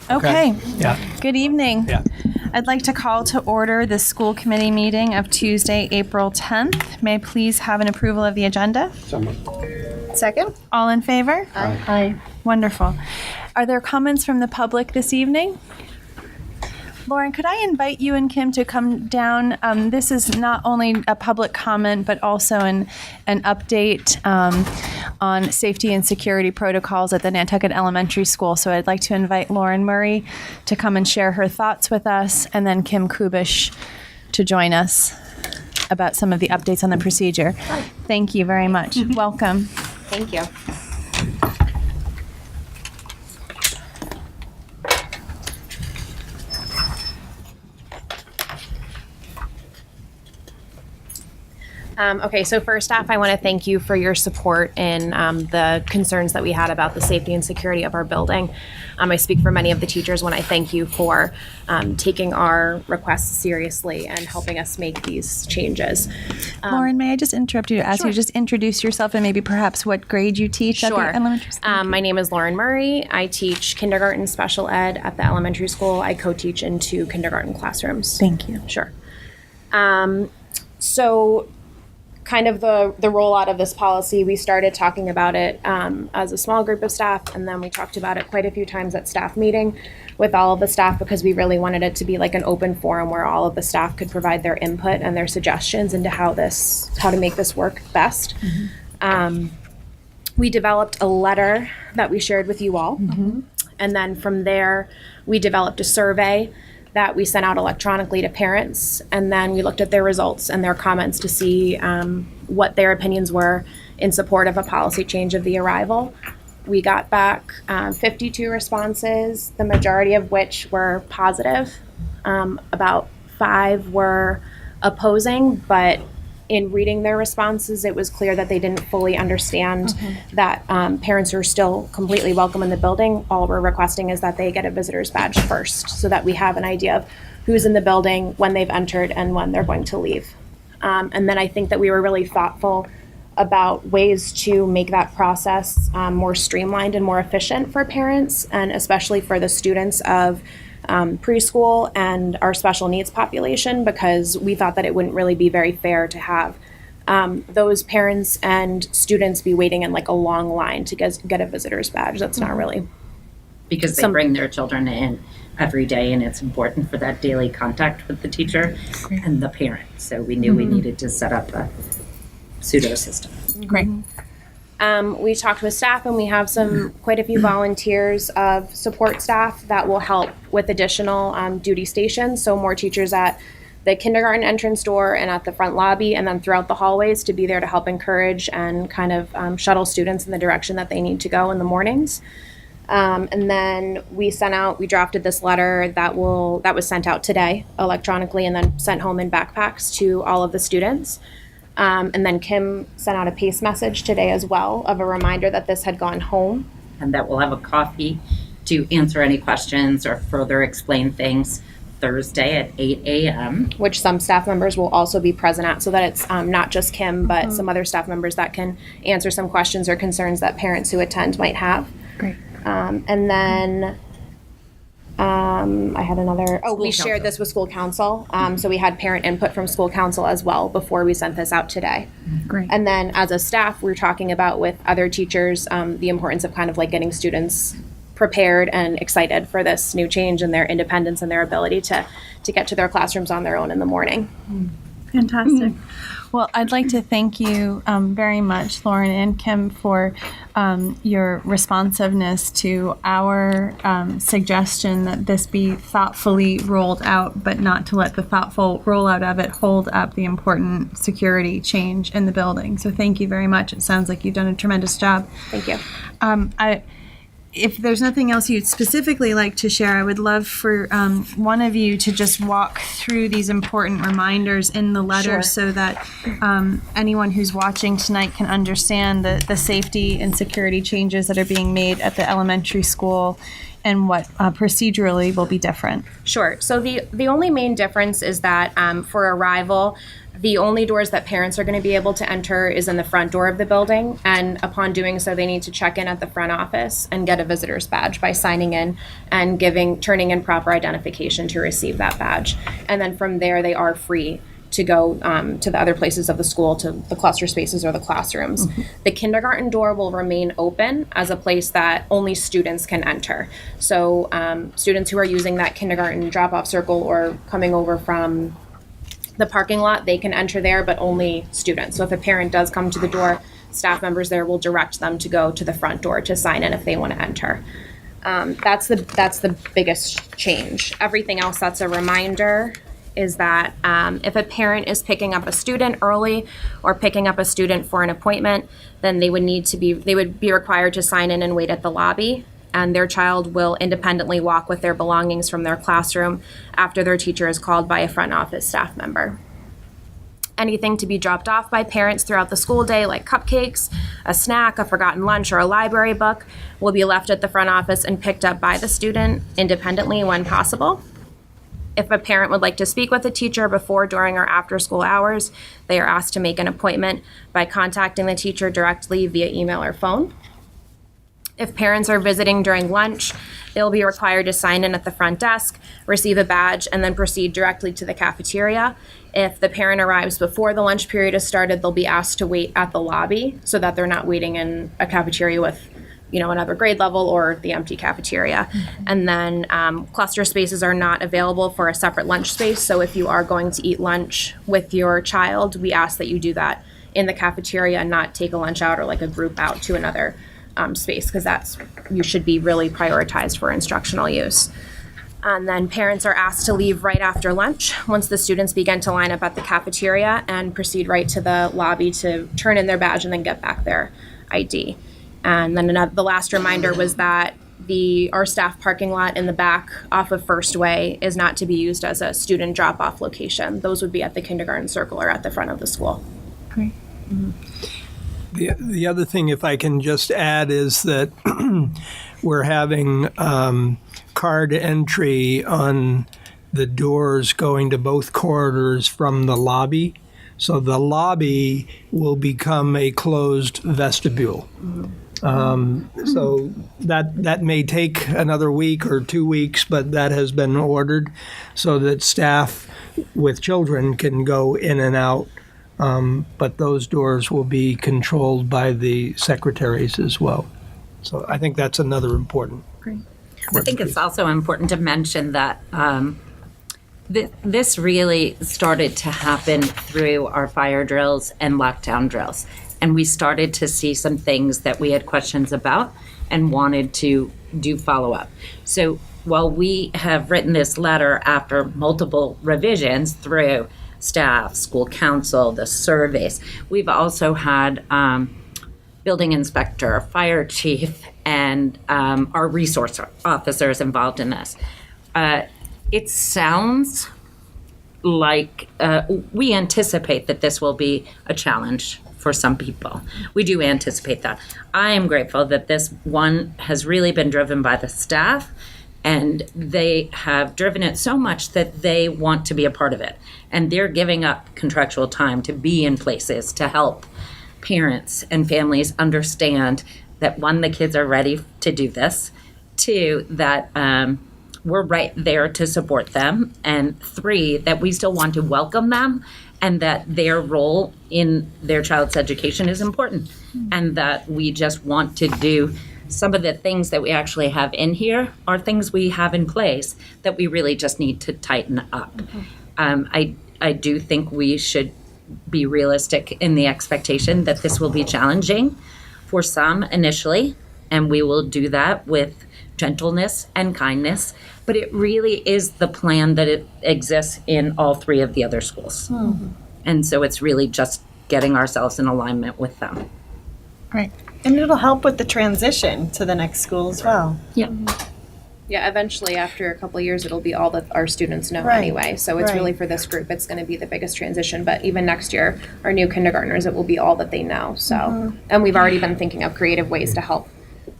Okay. Yeah. Good evening. Yeah. I'd like to call to order the school committee meeting of Tuesday, April 10th. May I please have an approval of the agenda? Second? All in favor? Aye. Wonderful. Are there comments from the public this evening? Lauren, could I invite you and Kim to come down? This is not only a public comment, but also an update on safety and security protocols at the Nantucket Elementary School. So I'd like to invite Lauren Murray to come and share her thoughts with us, and then Kim Kubish to join us about some of the updates on the procedure. Thank you very much. Welcome. Thank you. Okay, so first off, I want to thank you for your support in the concerns that we had about the safety and security of our building. I speak for many of the teachers when I thank you for taking our requests seriously and helping us make these changes. Lauren, may I just interrupt you to ask you to just introduce yourself and maybe perhaps what grade you teach at the elementary school? My name is Lauren Murray. I teach kindergarten special ed at the elementary school. I co-teach in 2 kindergarten classrooms. Thank you. Sure. So kind of the rollout of this policy, we started talking about it as a small group of staff, and then we talked about it quite a few times at staff meeting with all of the staff, because we really wanted it to be like an open forum where all of the staff could provide their input and their suggestions into how to make this work best. We developed a letter that we shared with you all, and then from there we developed a survey that we sent out electronically to parents, and then we looked at their results and their comments to see what their opinions were in support of a policy change of the arrival. We got back 52 responses, the majority of which were positive. About 5 were opposing, but in reading their responses, it was clear that they didn't fully understand that parents are still completely welcome in the building. All we're requesting is that they get a visitor's badge first, so that we have an idea of who's in the building, when they've entered, and when they're going to leave. And then I think that we were really thoughtful about ways to make that process more streamlined and more efficient for parents, and especially for the students of preschool and our special needs population, because we thought that it wouldn't really be very fair to have those parents and students be waiting in like a long line to get a visitor's badge. That's not really. Because they bring their children in every day, and it's important for that daily contact with the teacher and the parent. So we knew we needed to set up a pseudo system. Great. We talked with staff, and we have quite a few volunteers of support staff that will help with additional duty stations. So more teachers at the kindergarten entrance door and at the front lobby, and then throughout the hallways to be there to help encourage and kind of shuttle students in the direction that they need to go in the mornings. And then we drafted this letter that was sent out today electronically and then sent home in backpacks to all of the students. And then Kim sent out a PACE message today as well of a reminder that this had gone home. And that we'll have a coffee to answer any questions or further explain things Thursday at 8 a.m. Which some staff members will also be present at, so that it's not just Kim, but some other staff members that can answer some questions or concerns that parents who attend might have. Great. And then I had another, we shared this with school council. So we had parent input from school council as well before we sent this out today. Great. And then as a staff, we're talking about with other teachers, the importance of kind of like getting students prepared and excited for this new change and their independence and their ability to get to their classrooms on their own in the morning. Fantastic. Well, I'd like to thank you very much, Lauren and Kim, for your responsiveness to our suggestion that this be thoughtfully rolled out, but not to let the thoughtful rollout of it hold up the important security change in the building. So thank you very much. It sounds like you've done a tremendous job. Thank you. If there's nothing else you'd specifically like to share, I would love for one of you to just walk through these important reminders in the letter so that anyone who's watching tonight can understand the safety and security changes that are being made at the elementary school and what procedurally will be different. Sure. So the only main difference is that for arrival, The only doors that parents are going to be able to enter is in the front door of the building, and upon doing so, they need to check in at the front office and get a visitor's badge by signing in and turning in proper identification to receive that badge. And then from there, they are free to go to the other places of the school, to the cluster spaces or the classrooms. The kindergarten door will remain open as a place that only students can enter. So students who are using that kindergarten drop-off circle or coming over from the parking lot, they can enter there, but only students. So if a parent does come to the door, staff members there will direct them to go to the front door to sign in if they want to enter. That's the biggest change. Everything else that's a reminder is that if a parent is picking up a student early or picking up a student for an appointment, then they would be required to sign in and wait at the lobby, and their child will independently walk with their belongings from their classroom after their teacher is called by a front office staff member. Anything to be dropped off by parents throughout the school day, like cupcakes, a snack, a forgotten lunch, or a library book, will be left at the front office and picked up by the student independently when possible. If a parent would like to speak with a teacher before, during, or after school hours, they are asked to make an appointment by contacting the teacher directly via email or phone. If parents are visiting during lunch, they'll be required to sign in at the front desk, receive a badge, and then proceed directly to the cafeteria. If the parent arrives before the lunch period has started, they'll be asked to wait at the lobby so that they're not waiting in a cafeteria with another grade level or the empty cafeteria. And then cluster spaces are not available for a separate lunch space. So if you are going to eat lunch with your child, we ask that you do that in the cafeteria and not take a lunch out or like a group out to another space, because you should be really prioritized for instructional use. And then parents are asked to leave right after lunch once the students begin to line up at the cafeteria and proceed right to the lobby to turn in their badge and then get back their ID. And then the last reminder was that our staff parking lot in the back off of First Way is not to be used as a student drop-off location. Those would be at the kindergarten circle or at the front of the school. Great. The other thing, if I can just add, is that we're having card entry on the doors going to both corridors from the lobby. So the lobby will become a closed vestibule. So that may take another week or 2 weeks, but that has been ordered so that staff with children can go in and out. But those doors will be controlled by the secretaries as well. So I think that's another important. Great. I think it's also important to mention that this really started to happen through our fire drills and lockdown drills. And we started to see some things that we had questions about and wanted to do follow-up. So while we have written this letter after multiple revisions through staff, school council, the surveys, we've also had building inspector, fire chief, and our resource officers involved in this. It sounds like we anticipate that this will be a challenge for some people. We do anticipate that. I am grateful that this one has really been driven by the staff, and they have driven it so much that they want to be a part of it. And they're giving up contractual time to be in places to help parents and families understand that, one, the kids are ready to do this, two, that we're right there to support them, and three, that we still want to welcome them and that their role in their child's education is important, and that we just want to do some of the things that we actually have in here are things we have in place that we really just need to tighten up. I do think we should be realistic in the expectation that this will be challenging for some initially, and we will do that with gentleness and kindness, but it really is the plan that it exists in all three of the other schools. And so it's really just getting ourselves in alignment with them. Right. And it'll help with the transition to the next school as well. Yeah. Yeah, eventually after a couple of years, it'll be all that our students know Right. anyway. So it's Right. really for this group, it's going to be the biggest transition. But even next year, our new kindergartners, it will be all that they know. So, and we've already been thinking of creative ways to help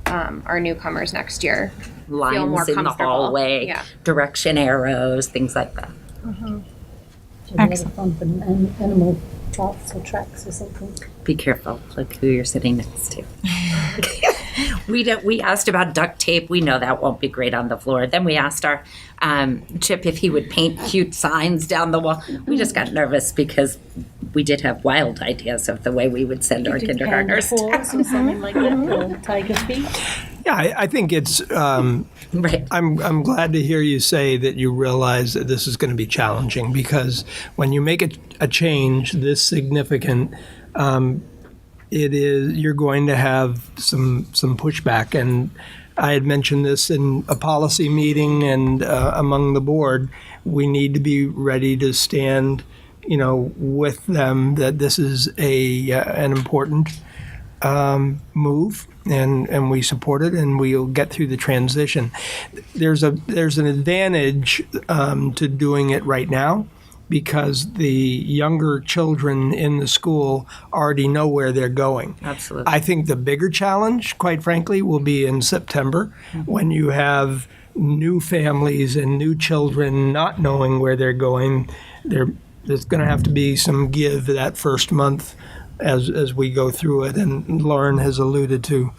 our newcomers next year feel more Lines in the comfortable. hallway, Yeah. direction arrows, things like that. a lot of fun for animal trots or tracks or something. Be careful, look who you're sitting next to. We asked about duct tape. We know that won't be great on the floor. Then we asked our Chip if he would paint cute signs down the wall. We just got nervous because we did have wild ideas of the way we would send our kindergartners. Paws or something like that, or tiger feet. Yeah, I think it's. Right. I'm glad to hear you say that you realize that this is going to be challenging, because when you make a change this significant, you're going to have some pushback. And I had mentioned this in a policy meeting and among the board. We need to be ready to stand, with them, that this is an important move, and we support it, and we'll get through the transition. There's an advantage to doing it right now, because the younger children in the school already know where they're going. Absolutely. I think the bigger challenge, quite frankly, will be in September, when you have new families and new children not knowing where they're going. There's going to have to be some give that first month as we go through it, and Lauren has alluded to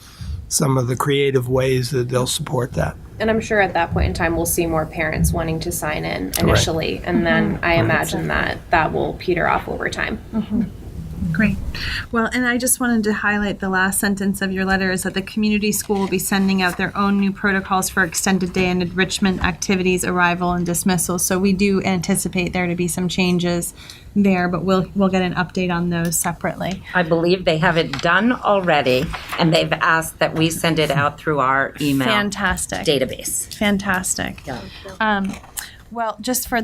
some of the creative ways that they'll support that. And I'm sure at that point in time, we'll see more parents wanting to sign in initially. And then I imagine that will peter off over time. Great. Well, and I just wanted to highlight the last sentence of your letter, is that the community school will be sending out their own new protocols for extended day and enrichment activities, arrival and dismissal. So we do anticipate there to be some changes there, but we'll get an update on those separately. I believe they have it done already, and they've asked that we send it out through our email Fantastic. database. Fantastic. Well, just for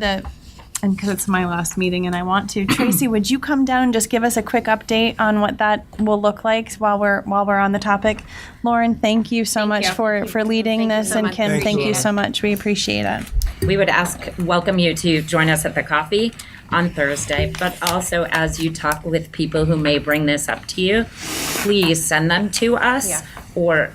and because it's my last meeting and I want to, Tracy, would you come down and just give us a quick update on what that will look like while we're on the topic? Lauren, thank you so much for leading this, and Kim, thank you so much. We appreciate it. We would welcome you to join us at the coffee on Thursday, but also as you talk with people who may bring this up to you, please send them to us, or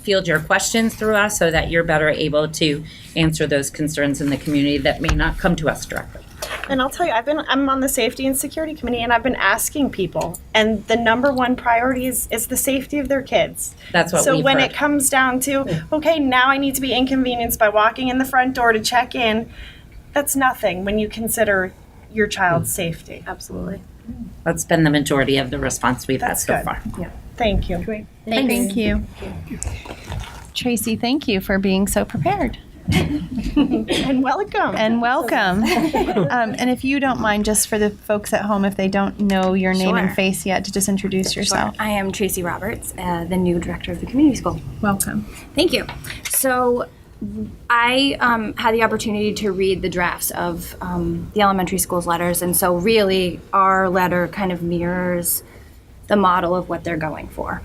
field your questions through us, so that you're better able to answer those concerns in the community that may not come to us directly. And I'll tell you, I'm on the Safety and Security Committee, and I've been asking people, and the number one priority is the safety of their kids. That's what So we've when heard. it comes down to, okay, now I need to be inconvenienced by walking in the front door to check in, that's nothing when you consider your child's safety. Absolutely. That's been the majority of the response we've had That's so good. far. Thank you. Thank you. Tracy, thank you for being so prepared. And welcome. And welcome. And if you don't mind, just for the folks at home, if they don't know your name and Sure. face yet, to just introduce yourself. I am Tracy Roberts, the new director of the community school. Welcome. Thank you. So I had the opportunity to read the drafts of the elementary school's letters, and so really our letter kind of mirrors the model of what they're going for.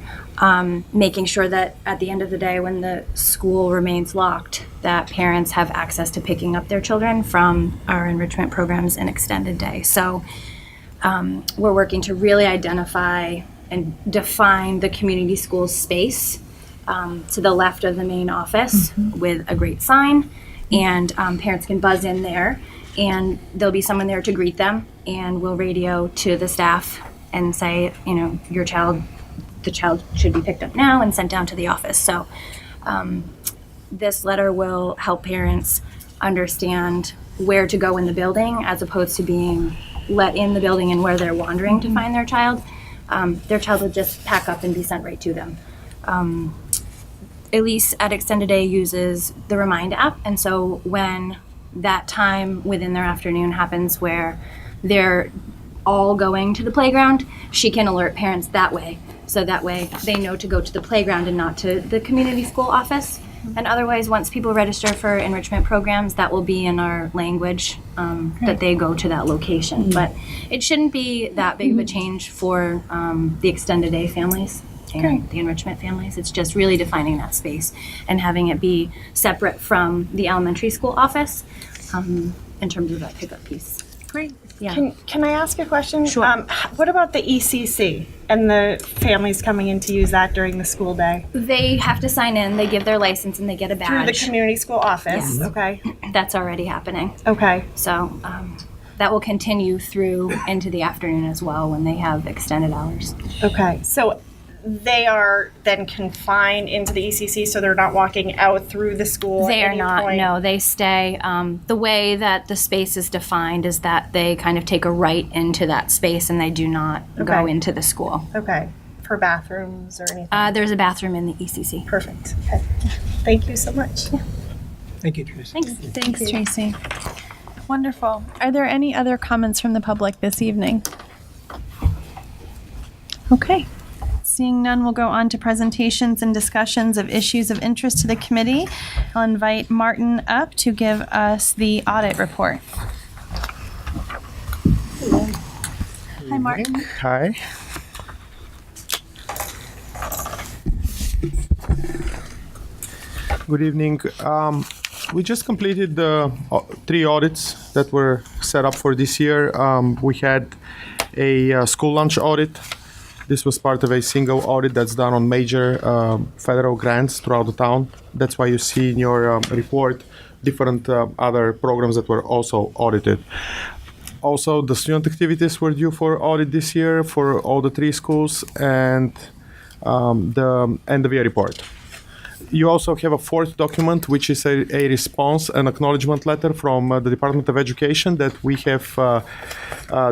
Making sure that at the end of the day, when the school remains locked, that parents have access to picking up their children from our enrichment programs and extended day. So we're working to really identify and define the community school's space to the left of the main office with a great sign, and parents can buzz in there, and there'll be someone there to greet them, and we'll radio to the staff and say, the child should be picked up now and sent down to the office. So this letter will help parents understand where to go in the building, as opposed to being let in the building and where they're wandering to find their child. Their child will just pack up and be sent right to them. Elise at Extended Day uses the Remind app, and so when that time within their afternoon happens where they're all going to the playground, she can alert parents that way. So that way they know to go to the playground and not to the community school office. And otherwise, once people register for enrichment programs, that will be in our language that they go to that location. But it shouldn't be that big of a change for the Extended Day families and the enrichment families. It's just really defining that space and having it be separate from the elementary school office in terms of that pickup piece. Great. Yeah. Can I ask a question? Sure. What about the ECC and the families coming in to use that during the school day? They have to sign in, they give their license, and they get a Through the badge. community school office? Yes. Okay. That's already happening. Okay. So that will continue through into the afternoon as well when they have extended hours. Okay. So they are then confined into the ECC, so they're not walking out through the school. They at are any not, point? no, they stay. The way that the space is defined is that they kind of take a right into that space and they do not go Okay. into the school. Okay. For bathrooms or anything? There's a bathroom in the ECC. Perfect. Okay. Thank you so much. Thank you, Tracy. Thanks. Thanks, Tracy. Wonderful. Are there any other comments from the public this evening? Okay. Seeing none, we'll go on to presentations and discussions of issues of interest to the committee. I'll invite Martin up to give us the audit report. Hi, Martin. Hi. Good evening. We just completed the 3 audits that were set up for this year. We had a school lunch audit. This was part of a single audit that's done on major federal grants throughout the town. That's why you see in your report different other programs that were also audited. Also, the student activities were due for audit this year for all the 3 schools, and the end of year report. You also have a 4th document, which is a response, an acknowledgement letter from the Department of Education that we have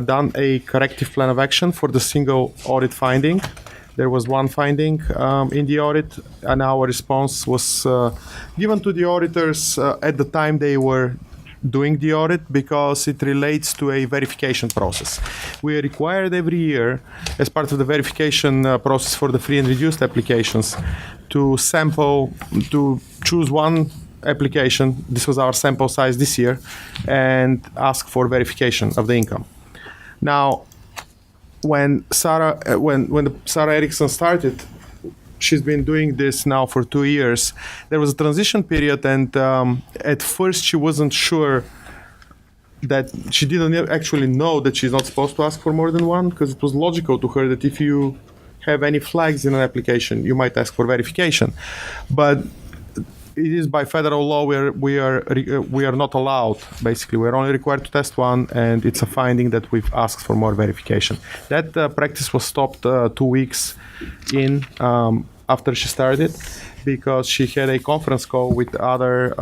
done a corrective plan of action for the single audit finding. There was one finding in the audit, and our response was given to the auditors at the time they were doing the audit, because it relates to a verification process. We are required every year, as part of the verification process for the free and reduced applications, to choose one application. This was our sample size this year, and ask for verification of the income. Now, when Sarah Erickson started, she's been doing this now for 2 years. There was a transition period, and at first she wasn't sure that she didn't actually know that she's not supposed to ask for more than one, because it was logical to her that if you have any flags in an application, you might ask for verification. But it is by federal law we are not allowed. Basically, we're only required to test one, and it's a finding that we've asked for more verification. That practice was stopped 2 weeks in after she started, because she had a conference call with other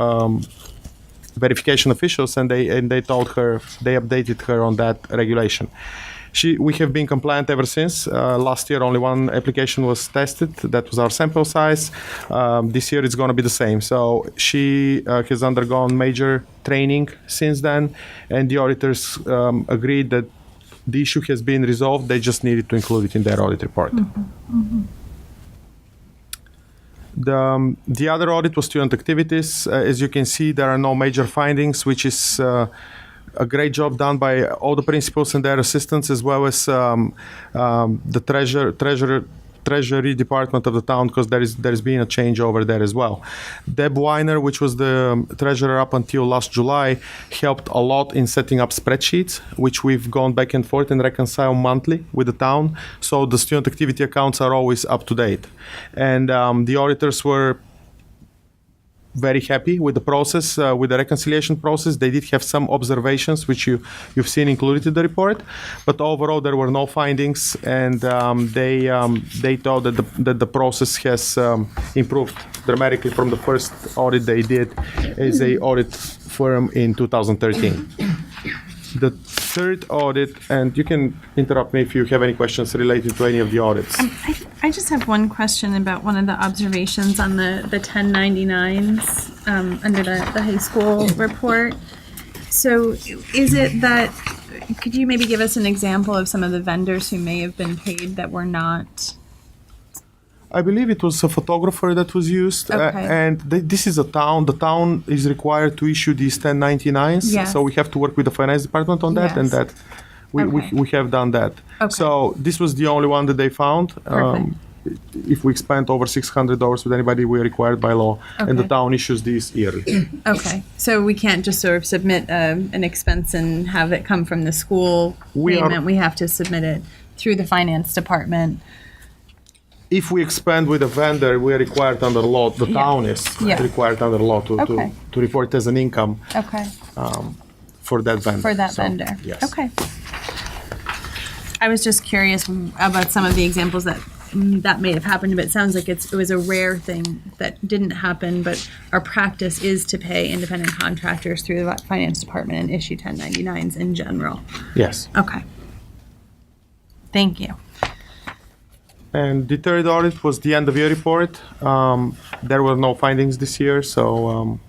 verification officials, and they told her, they updated her on that regulation. We have been compliant ever since. Last year, only one application was tested. That was our sample size. This year, it's going to be the same. So she has undergone major training since then, and the auditors agreed that the issue has been resolved. They just needed to include it in their audit report. The other audit was student activities. As you can see, there are no major findings, which is a great job done by all the principals and their assistants, as well as the treasury department of the town, because there's been a changeover there as well. Deb Weiner, which was the treasurer up until last July, helped a lot in setting up spreadsheets, which we've gone back and forth and reconcile monthly with the town. So the student activity accounts are always up to date. And the auditors were very happy with the process, with the reconciliation process. They did have some observations, which you've seen included in the report, but overall there were no findings, and they thought that the process has improved dramatically from the first audit they did as a audit firm in 2013. The third audit, and you can interrupt me if you have any questions related to any of the audits. I just have one question about one of the observations on the 1099s under the high school report. So is it that, could you maybe give us an example of some of the vendors who may have been paid that were not? I believe it was a photographer that was used, Okay. and this is a town. The town is required to issue these 1099s, Yes. so we have to work with the finance department on that, and Yes. that Okay. we have done that. Okay. So this was the only one that they found. Perfect. If we spent over $600 with anybody, we're required by law, and the Okay. town issues these yearly. Okay, so we can't just sort of submit an expense and have it come from the school payment. We have to submit it through the finance department. If we expand with a vendor, we are required under law. The town is Yeah. required under law Okay. to report as an income. Okay. for that vendor. For that So, vendor? Yes. Okay. I was just curious about some of the examples that may have happened, but it sounds like it was a rare thing that didn't happen, but our practice is to pay independent contractors through the finance department and issue 1099s in general. Yes. Okay. Thank you. And the third audit was the end of year report. There were no findings this year, so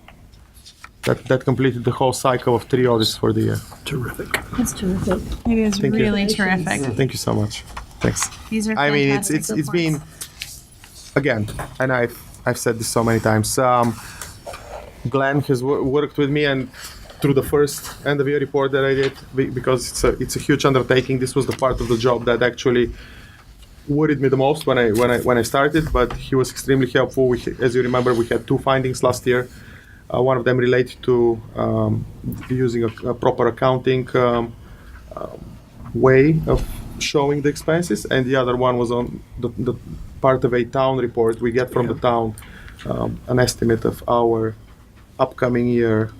that completed the whole cycle of 3 audits for the year. Terrific. That's terrific. It is Thank you. really terrific. Thank you so much. Thanks. These are I mean, fantastic it's been, again, and I've said this so many times. Glenn has worked with me and through the first end of year report that I did because it's a huge undertaking. This was the part of the job that actually worried me the most when I started. But he was extremely helpful. As you remember, we had 2 findings last year. One of them related to using a proper accounting way of showing the expenses, and the other one was on the part of a town report. We get from the town an estimate of our upcoming year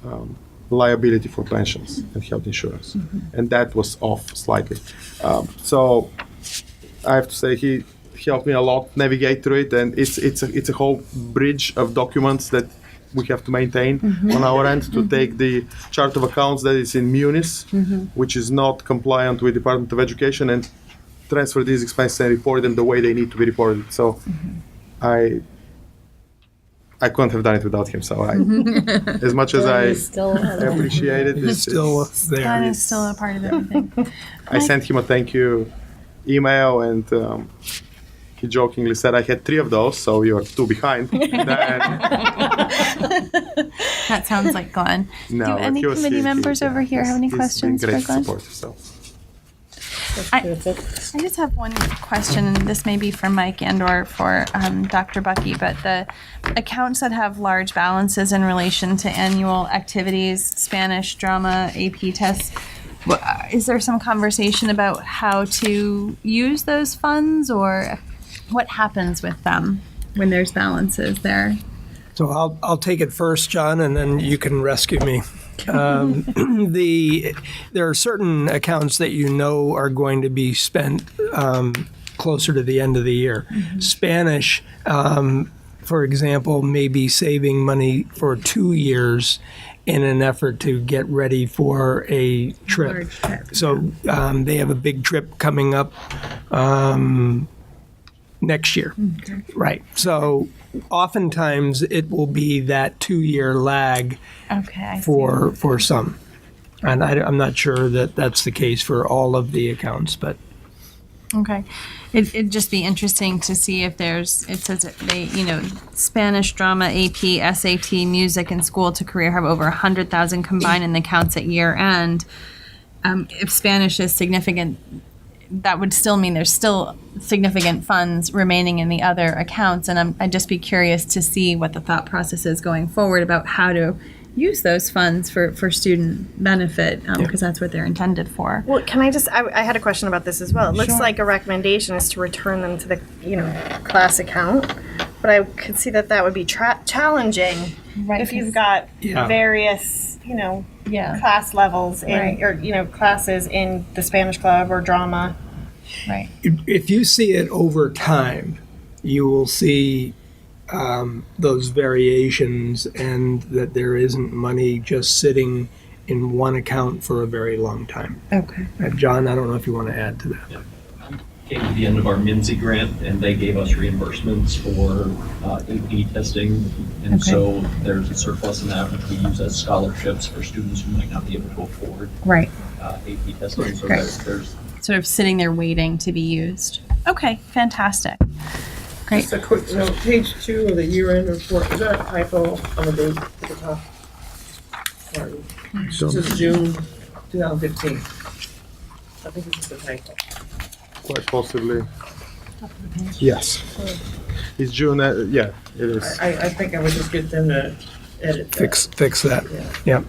liability for pensions and health insurance, and that was off slightly. So I have to say he helped me a lot navigate through it, and it's a whole bridge of documents that we have to maintain on our end to take the chart of accounts that is in Munis, which is not compliant with Department of Education, and transfer these expenses and report them the way they need to be reported. So I couldn't have done it without him. So as much as I Still, appreciate it, It's still That there. is still a part of everything. I sent him a thank you email, and he jokingly said I had 3 of those, so you're 2 behind. That sounds like Glenn. No, Do but any he was- committee he- members over here have any he's been questions for great Glenn? supportive, so. terrific. I just have one question, and this may be for Mike and/or for Dr. Bucky, but the accounts that have large balances in relation to annual activities, Spanish, drama, AP tests, is there some conversation about how to use those funds, or what happens with them when there's balances there? So I'll take it first, John, and then you can rescue me. There are certain accounts that you know are going to be spent closer to the end of the year. Spanish, for example, may be saving money for 2 years in an effort to get ready for a trip. Large trip, So they have a big trip coming up next year. Right. So oftentimes it will be that 2-year lag Okay. I see. for some. And I'm not sure that that's the case for all of the accounts, but Okay. It'd just be interesting to see if it says that they, Spanish, drama, AP, SAT, music, and school to career have over 100,000 combined in the accounts at year end. If Spanish is significant, that would still mean there's still significant funds remaining in the other accounts. And I'd just be curious to see what the thought process is going forward about how to use those funds for student benefit, because that's what they're intended for. Well, can I just, I had a question about this as well. It looks Sure. like a recommendation is to return them to the, class account, but I could see that would be challenging Right, if you've 'cause- got Yeah. various, Yeah. class levels Right. or, classes in the Spanish club or drama. Right. if you see it over time, you will see those variations, and that there isn't money just sitting in one account for a very long time. Okay. John, I don't know if you want to add to that. Came to the end of our MINSI grant, and they gave us reimbursements for AP testing. And so there's a surplus in that, which we use as scholarships for students who might not be able to afford Right. AP testing. So Great. there's Sort of sitting there waiting to be used. Okay, fantastic. Great. Just a quick note, page 2 of the year-end report, is that a typo on the date at the top? Sorry. It says June 2015. I think it's just a typo. Quite possibly. Yes. It's June, yeah, it is. I think I would just get them to edit that. Fix that. Yep.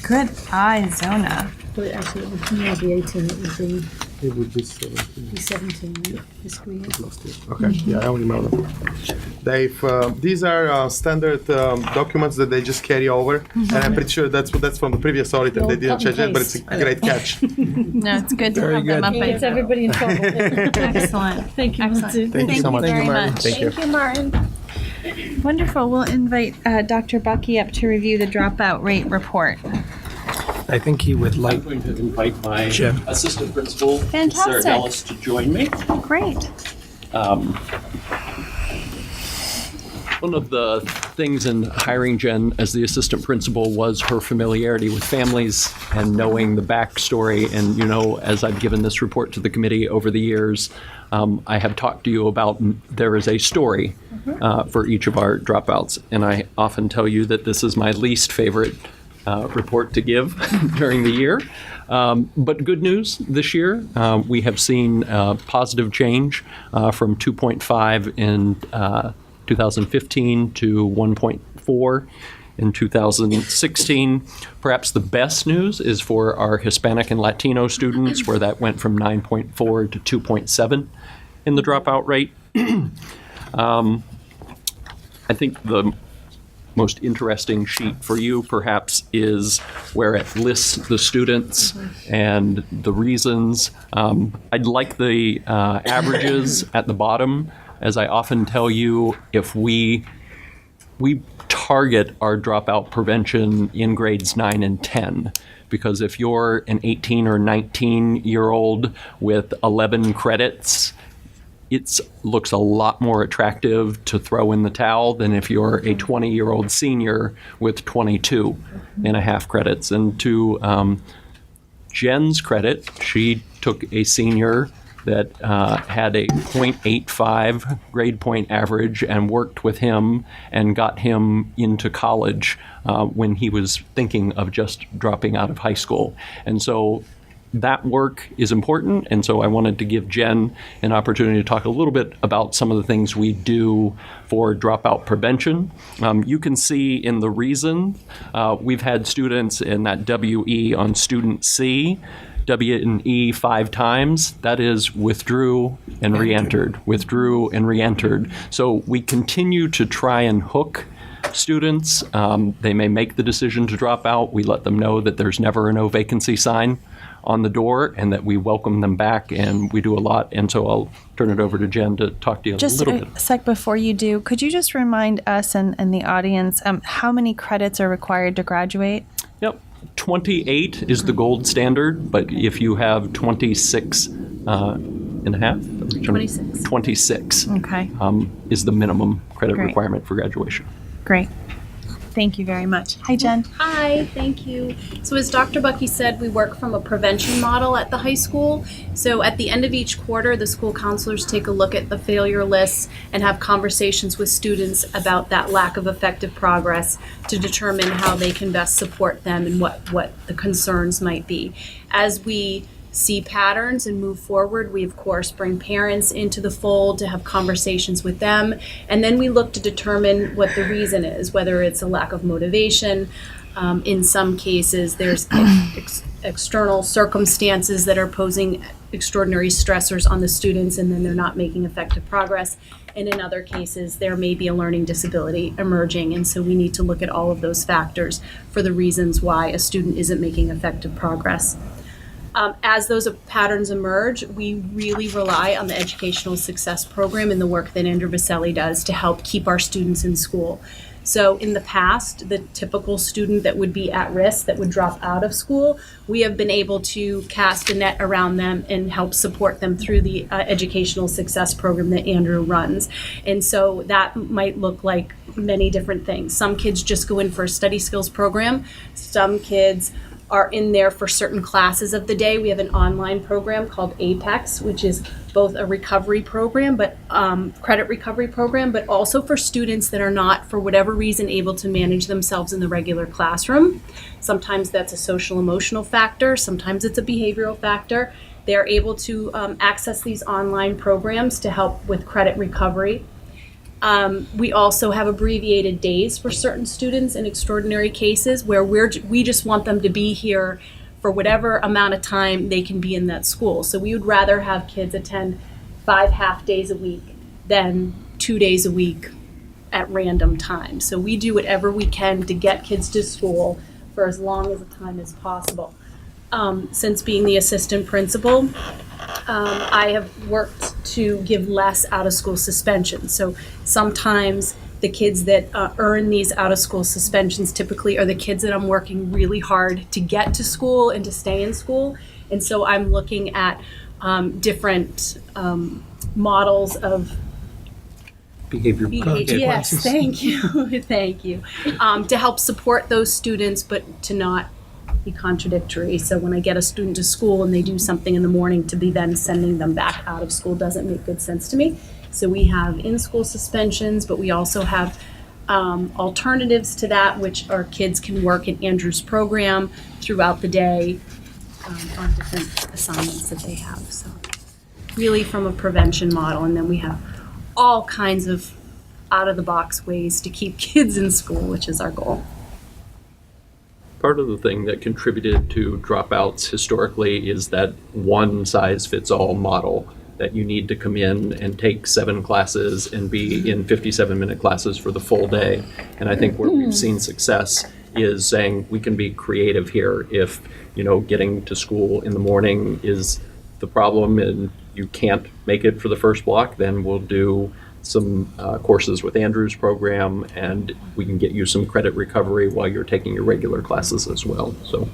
Good eye, Zona. But actually, it would not be 18, it would be It would be 17. 17, right? This school year. Last year. Okay, yeah, I remember them. These are standard documents that they just carry over, and I'm pretty sure that's from the previous audit, and they didn't change it, but it's a great catch. No, it's good to Very have them good. up. Gets everybody in trouble. Excellent. Thank you, Excellent. Martin. Thank you so much. very Martin. much. Thank you. Thank you, Martin. Wonderful. We'll invite Dr. Bucky up to review the dropout rate report. I think he would like I'm going to invite my Jim. assistant principal, Fantastic. Sarah Dallas, to join me. Great. One of the things in hiring Jen as the assistant principal was her familiarity with families and knowing the backstory. And, you know, as I've given this report to the committee over the years, I have talked to you about there is a story for each of our dropouts. And I often tell you that this is my least favorite report to give during the year. But good news this year, we have seen positive change from 2.5 in 2015 to 1.4 in 2016. Perhaps the best news is for our Hispanic and Latino students, where that went from 9.4 to 2.7 in the dropout rate. I think the most interesting sheet for you perhaps is where it lists the students and the reasons. I'd like the averages at the bottom. As I often tell you, if we target our dropout prevention in grades 9 and 10, because if you're an 18 or 19-year-old with 11 credits, it looks a lot more attractive to throw in the towel than if you're a 20-year-old senior with 22 and a half credits. And to Jen's credit, she took a senior that had a 0.85 grade point average and worked with him and got him into college when he was thinking of just dropping out of high school. And so that work is important, and so I wanted to give Jen an opportunity to talk a little bit about some of the things we do for dropout prevention. You can see in the reason, we've had students in that WE on student C, W and E 5 times. That is withdrew and re-entered, withdrew and re-entered. So we continue to try and hook students. They may make the decision to drop out. We let them know that there's never a no vacancy sign on the door and that we welcome them back, and we do a lot. And so I'll turn it over to Jen to talk to you a little bit. Just a sec before you do, could you just remind us and the audience how many credits are required to graduate? Yep. 28 is the gold standard, but if you have 26 and a half? 26. 26 Okay, is the minimum credit Great. requirement for graduation. great. Thank you very much. Hi, Jen. Hi, thank you. So as Dr. Bucky said, we work from a prevention model at the high school. So at the end of each quarter, the school counselors take a look at the failure lists and have conversations with students about that lack of effective progress to determine how they can best support them and what the concerns might be. As we see patterns and move forward, we of course bring parents into the fold to have conversations with them, and then we look to determine what the reason is, whether it's a lack of motivation. In some cases, there's external circumstances that are posing extraordinary stressors on the students, and then they're not making effective progress. And in other cases, there may be a learning disability emerging, and so we need to look at all of those factors for the reasons why a student isn't making effective progress. As those patterns emerge, we really rely on the Educational Success Program and the work that Andrew Vaselli does to help keep our students in school. So in the past, the typical student that would be at risk, that would drop out of school, we have been able to cast a net around them and help support them through the Educational Success Program that Andrew runs. And so that might look like many different things. Some kids just go in for a study skills program. Some kids are in there for certain classes of the day. We have an online program called Apex, which is both a recovery program, but credit recovery program, but also for students that are not, for whatever reason, able to manage themselves in the regular classroom. Sometimes that's a social emotional factor. Sometimes it's a behavioral factor. They're able to access these online programs to help with credit recovery. We also have abbreviated days for certain students in extraordinary cases where we just want them to be here for whatever amount of time they can be in that school. So we would rather have kids attend 5 half days a week than 2 days a week at random times. So we do whatever we can to get kids to school for as long as a time as possible. Since being the assistant principal, I have worked to give less out-of-school suspensions. So sometimes the kids that earn these out-of-school suspensions typically are the kids that I'm working really hard to get to school and to stay in school. And so I'm looking at different models of Behavior. yes, thank you, thank you, to help support those students, but to not be contradictory. So when I get a student to school and they do something in the morning, to be then sending them back out of school doesn't make good sense to me. So we have in-school suspensions, but we also have alternatives to that, which our kids can work in Andrew's program throughout the day on different assignments that they have. So really from a prevention model, and then we have all kinds of out-of-the-box ways to keep kids in school, which is our goal. Part of the thing that contributed to dropouts historically is that one-size-fits-all model, that you need to come in and take 7 classes and be in 57-minute classes for the full day. And I think where we've seen success is saying we can be creative here. If, getting to school in the morning is the problem and you can't make it for the first block, then we'll do some courses with Andrew's program, and we can get you some credit recovery while you're taking your regular classes as well. So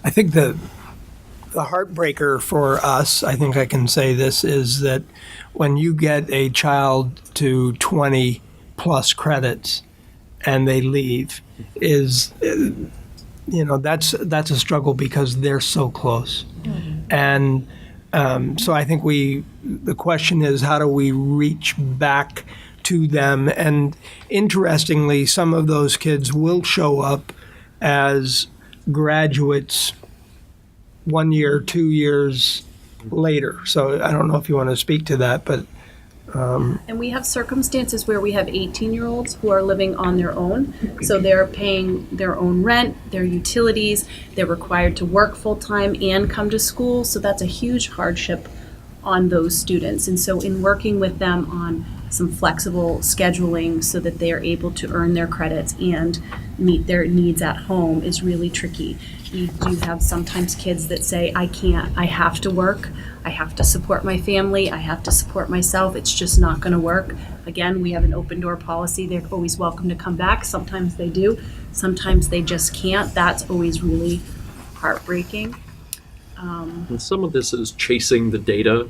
I think the heartbreaker for us, I think I can say this, is that when you get a child to 20 plus credits and they leave, that's a struggle because they're so close. And so I think the question is, how do we reach back to them? And interestingly, some of those kids will show up as graduates 1 year, 2 years later. So I don't know if you want to speak to that, but And we have circumstances where we have 18-year-olds who are living on their own. So they're paying their own rent, their utilities, they're required to work full-time and come to school. So that's a huge hardship on those students. And so in working with them on some flexible scheduling so that they are able to earn their credits and meet their needs at home is really tricky. We do have sometimes kids that say, I can't, I have to work, I have to support my family, I have to support myself, it's just not gonna work. Again, we have an open door policy, they're always welcome to come back. Sometimes they do, sometimes they just can't. That's always really heartbreaking. and some of this is chasing the data.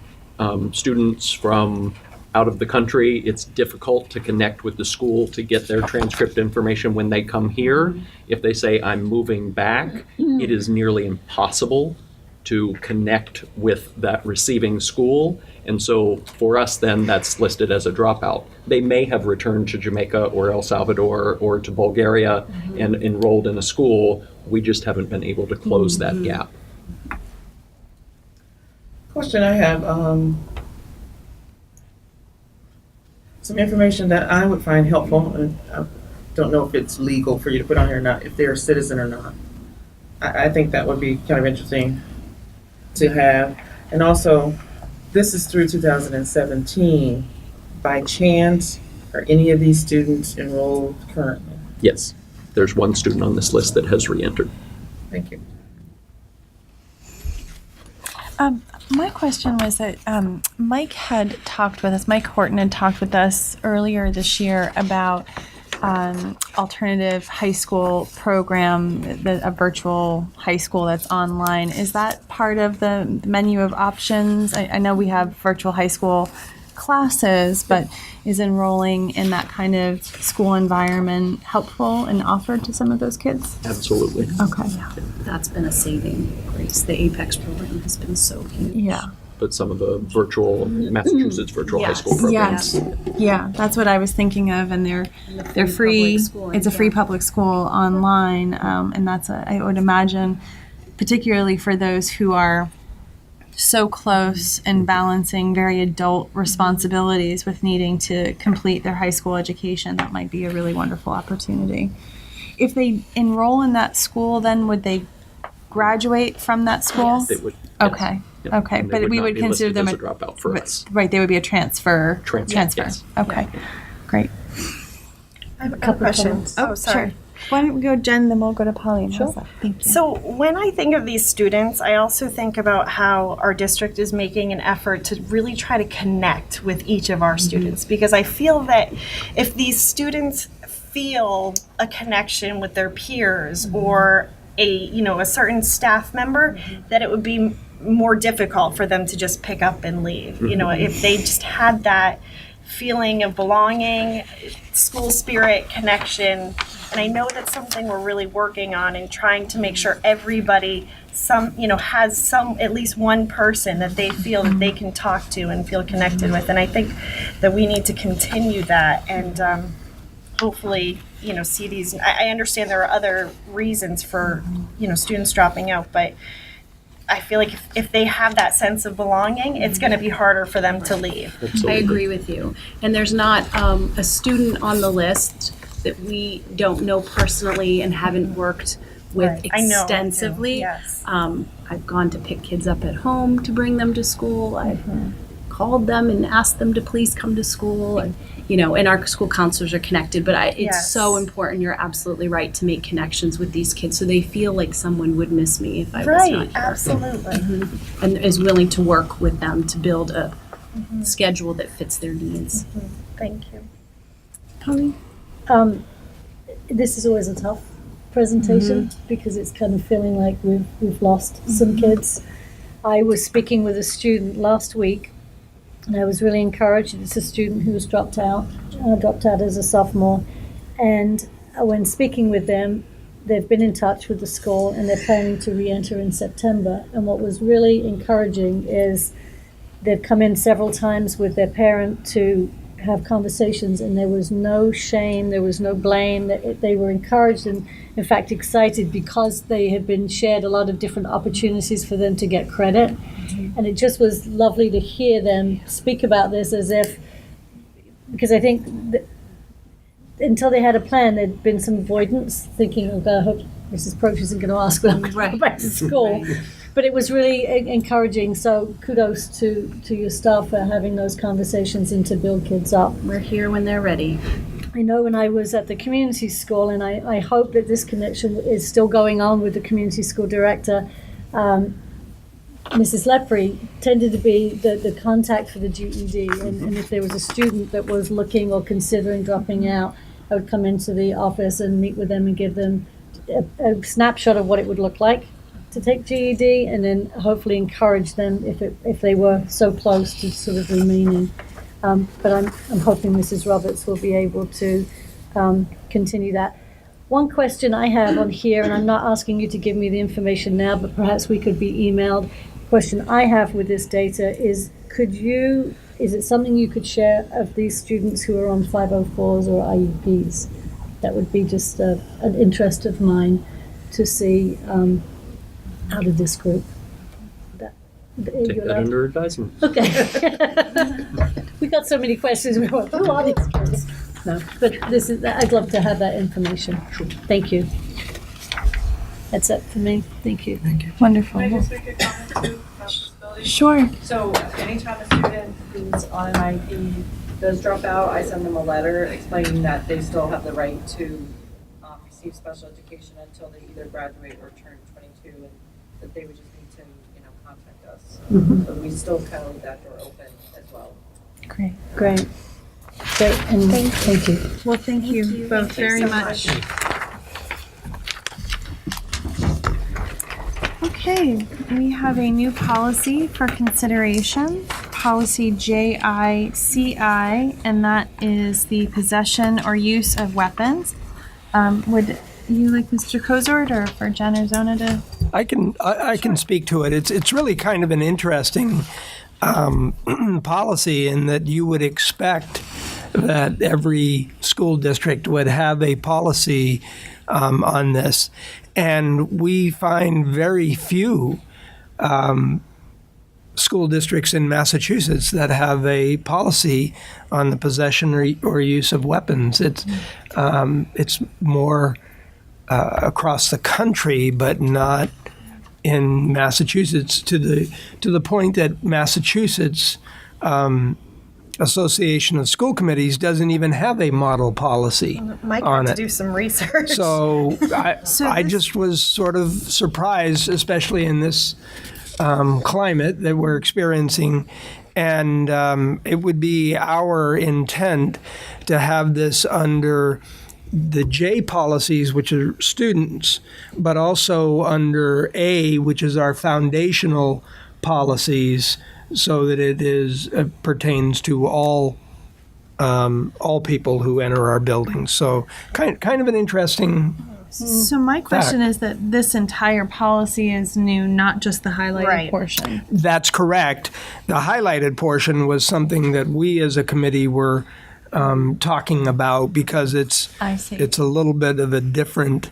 Students from out of the country, it's difficult to connect with the school to get their transcript information when they come here. If they say, I'm moving back, it is nearly impossible to connect with that receiving school. And so for us, then that's listed as a dropout. They may have returned to Jamaica or El Salvador or to Bulgaria and enrolled in a school. We just haven't been able to close that gap. Question I have, some information that I would find helpful, and I don't know if it's legal for you to put on here or not, if they're a citizen or not. I think that would be kind of interesting to have. And also, this is through 2017. By chance, are any of these students enrolled currently? Yes, there's one student on this list that has re-entered. Thank you. My question was that Mike Horton had talked with us earlier this year about alternative high school program, a virtual high school that's online. Is that part of the menu of options? I know we have virtual high school classes, but is enrolling in that kind of school environment helpful and offered to some of those kids? Absolutely. Okay. Yeah, that's been a saving grace. The Apex program has been so huge. Yeah. But some of the Massachusetts virtual high school programs. Yes. Yeah, that's what I was thinking of, and they're free. It's a free public school online, and I would imagine, particularly for those who are so close and balancing very adult responsibilities with needing to complete their high school education, that might be a really wonderful opportunity. if they enroll in that school, then would they graduate from that school? They would. Okay. Yep. Okay, And they but we not would be consider listed them as a dropout for us. Right, they would be a transfer. Transfer, yes. Okay, great. I have a question. Oh, sorry. Sure. Why don't we go Jen, then we'll go to Pauline. Sure. Thank you. So when I think of these students, I also think about how our district is making an effort to really try to connect with each of our students, because I feel that if these students feel a connection with their peers or a certain staff member, that it would be more difficult for them to just pick up and leave. If they just had that feeling of belonging, school spirit, connection. And I know that's something we're really working on and trying to make sure everybody has at least one person that they feel that they can talk to and feel connected with. And I think that we need to continue that and hopefully, see these. I understand there are other reasons for, students dropping out, but I feel like if they have that sense of belonging, it's going to be harder for them to leave. I agree with you. And there's not a student on the list that we don't know personally and haven't worked with Right. I know, extensively. yes. I've gone to pick kids up at home to bring them to school. I've called them and asked them to please come to school. And, and our school counselors are connected. But it's Yes. so important, you're absolutely right, to make connections with these kids so they feel like someone would miss me if I was not Right, here. absolutely. And is willing to work with them to build a schedule that fits their needs. Thank you. Pauline? This is always a tough presentation because it's kind of feeling like we've lost some kids. I was speaking with a student last week, and I was really encouraged. It's a student who was dropped out as a sophomore, and when speaking with them, they've been in touch with the school and they're planning to re-enter in September. And what was really encouraging is they've come in several times with their parent to have conversations, and there was no shame, there was no blame. They were encouraged and, in fact, excited because they had been shared a lot of different opportunities for them to get credit. And it just was lovely to hear them speak about this as if, because I think until they had a plan, there'd been some avoidance, thinking, oh God, I hope Mrs. Proch isn't going to ask when I go back to school. But it was really encouraging, so kudos to your staff for having those conversations and to build kids up. We're here when they're ready. I know when I was at the community school, and I hope that this connection is still going on with the community school director, Mrs. Lepre tended to be the contact for the GED, and if there was a student that was looking or considering dropping out, I would come into the office and meet with them and give them a snapshot of what it would look like to take GED, and then hopefully encourage them if they were so close to sort of remaining. But I'm hoping Mrs. Roberts will be able to continue that. One question I have on here, and I'm not asking you to give me the information now, but perhaps we could be emailed. Question I have with this data is, is it something you could share of these students who are on 504s or IEPs? That would be just an interest of mine to see out of this group. Take that under advisement. Okay. We got so many questions. We went through all these kids. No, but I'd love to have that information. Thank you. That's it for me. Thank you. Wonderful. Can I just make a comment too about disability? Sure. So anytime a student who's on an IEP does drop out, I send them a letter explaining that they still have the right to receive special education until they either graduate or turn 22, and that they would just need to, contact us. So we still kind of leave that door open as well. Great. Great. And thank you. Well, thank you both very much. Okay, we have a new policy for consideration, policy JICI, and that is the possession or use of weapons. Would you like Mr. Kozort or for Jen or Zona to? I can speak to it. It's really kind of an interesting policy in that you would expect that every school district would have a policy on this, and we find very few school districts in Massachusetts that have a policy on the possession or use of weapons. It's more across the country, but not in Massachusetts, to the point that Massachusetts Association of School Committees doesn't even have a model policy Mike on had to it. do some research. So I this- just was sort of surprised, especially in this climate that we're experiencing. And it would be our intent to have this under the J policies, which are students, but also under A, which is our foundational policies, so that it pertains to all people who enter our buildings. So kind of an interesting. So my question is that this entire policy is new, not just the highlighted Right. portion. That's correct. The highlighted portion was something that we as a committee were talking about because I see. it's a little bit of a different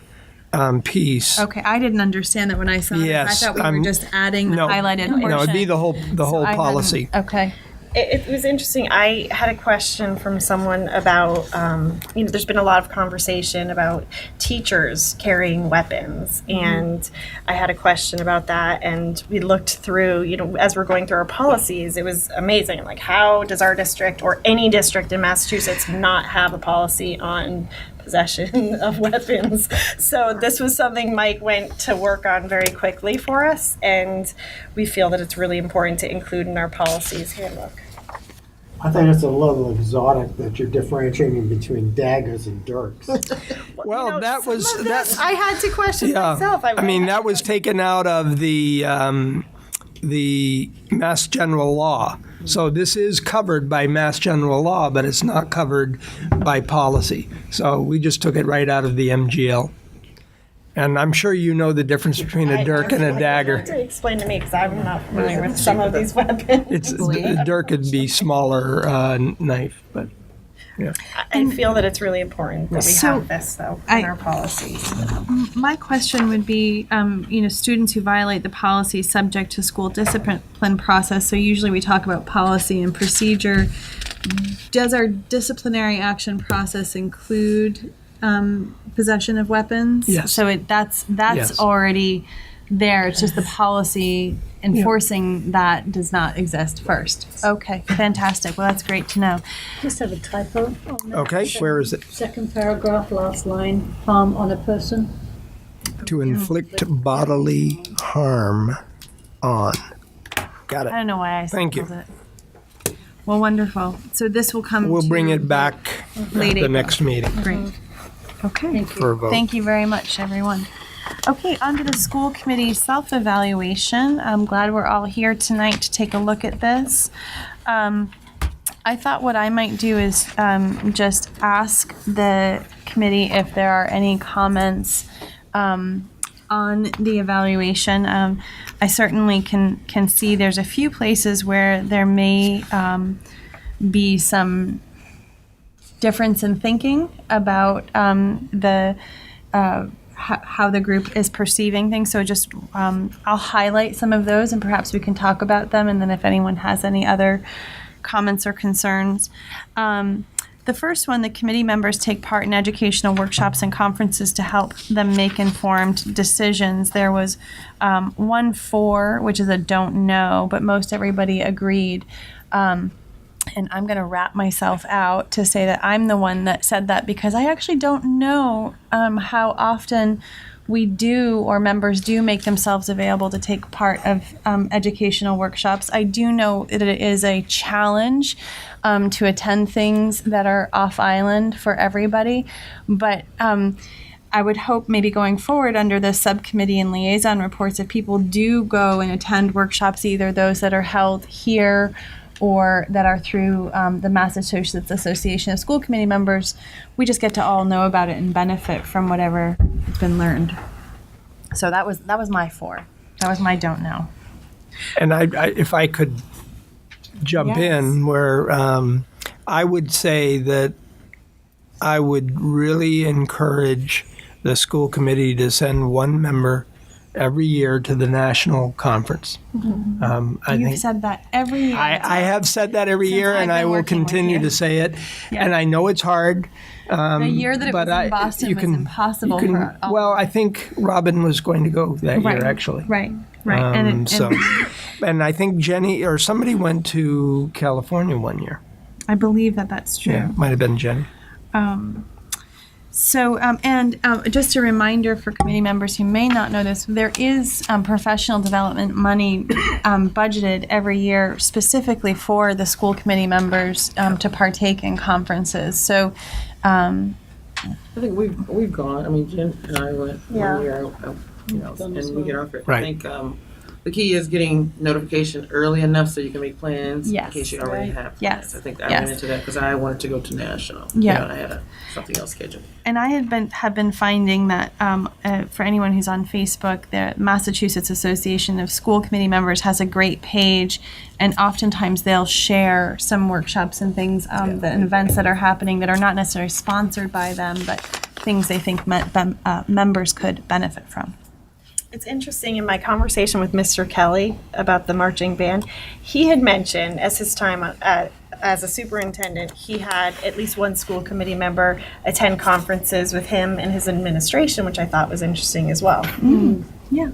piece. Okay, I didn't understand that when I saw it. I Yes, thought we were just adding the no, highlighted portion. No, it'd be the whole So I hadn't- policy. Okay. It was interesting. I had a question from someone about, there's been a lot of conversation about teachers carrying weapons. And I had a question about that. And we looked through, as we're going through our policies, it was amazing. Like, how does our district or any district in Massachusetts not have a policy on possession of weapons? So this was something Mike went to work on very quickly for us. And we feel that it's really important to include in our policies handbook. I think it's a little exotic that you're differentiating between daggers and dirks. Well, that was that. I had to question myself. I mean, that was taken out of the Mass General Law. So this is covered by Mass General Law, but it's not covered by policy. So we just took it right out of the MGL. And I'm sure you know the difference between a dirk and a dagger. To explain to me, because I'm not familiar with some of these weapons. The dirk would be smaller knife, but yeah. I feel that it's really important that we So, have this, though, in our policies. My question would be, students who violate the policy subject to school discipline process. So usually we talk about policy and procedure. Does our disciplinary action process include possession of weapons? Yes. So that's Yes. already there. It's just the policy enforcing that does not exist first. Okay, fantastic. Well, that's great to know. Just have a typo. on that. Okay, where is it? Second paragraph, last line, harm on a person. To inflict bodily harm on. Got I it. don't know why I Thank you. circled it. Well, wonderful. So this will come. We'll bring to it back late at the April. next meeting Great. Okay. Thank you. for a vote. Thank you very much, everyone. Okay, on to the school committee self-evaluation. I'm glad we're all here tonight to take a look at this. I thought what I might do is just ask the committee if there are any comments on the evaluation. I certainly can see there's a few places where there may be some difference in thinking about how the group is perceiving things. So just I'll highlight some of those and perhaps we can talk about them. And then if anyone has any other comments or concerns. The first one, the committee members take part in educational workshops and conferences to help them make informed decisions. There was 1-4, which is a don't know, but most everybody agreed. And I'm going to wrap myself out to say that I'm the one that said that because I actually don't know how often we do or members do make themselves available to take part of educational workshops. I do know that it is a challenge to attend things that are off island for everybody, but I would hope maybe going forward under the subcommittee and liaison reports, if people do go and attend workshops, either those that are held here or that are through the Massachusetts Association of School Committee Members, we just get to all know about it and benefit from whatever has been learned. So that was my 4. That was my don't know. And I if I could jump in, where I would say that I would really encourage the school committee to send one member every year to the national conference. I You've think said that every year. I have said that every Since year, I've and I been will working with continue you. to say it. Yeah. And I know it's hard. The year that it but was in Boston was impossible for all. Well, I think Robin was going to go that Right, year, actually. Right. And And I think Jenny or somebody went to California one year. I believe that that's true. Yeah, might have been Jenny. Just a reminder for committee members who may not know this, there is professional development money budgeted every year specifically for the school committee members to partake in conferences. So, I think we've gone. I mean, Jen and I went Yeah. one year, and we get off it. Right. I think the key is getting notification early enough so you can make plans Yes. in case you already have plans. Yes. I think I Yes. went into that because I wanted to go to national. Yeah. And I had something else scheduled. and I have been finding that for anyone who's on Facebook, the Massachusetts Association of School Committee Members has a great page, and oftentimes they'll share some workshops and things, and events that are happening that are not necessarily sponsored by them, but things they think members could benefit from. It's interesting, in my conversation with Mr. Kelly about the marching band, he had mentioned as his time as a superintendent, he had at least one school committee member attend conferences with him and his administration, which I thought was interesting as well. Yeah.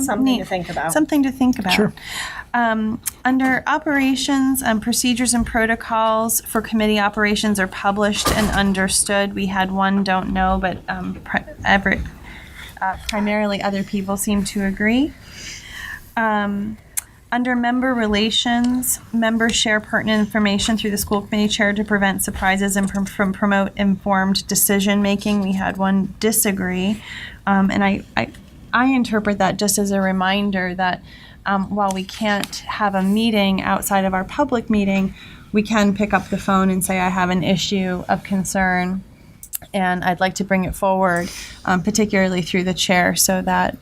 Something to think about. Something to think about. Sure. Under operations, procedures and protocols for committee operations are published and understood. We had one don't know, but primarily other people seem to agree. Under member relations, members share pertinent information through the school committee chair to prevent surprises and from promote informed decision making. We had one disagree, and I interpret that just as a reminder that while we can't have a meeting outside of our public meeting, we can pick up the phone and say, I have an issue of concern and I'd like to bring it forward, particularly through the chair, so that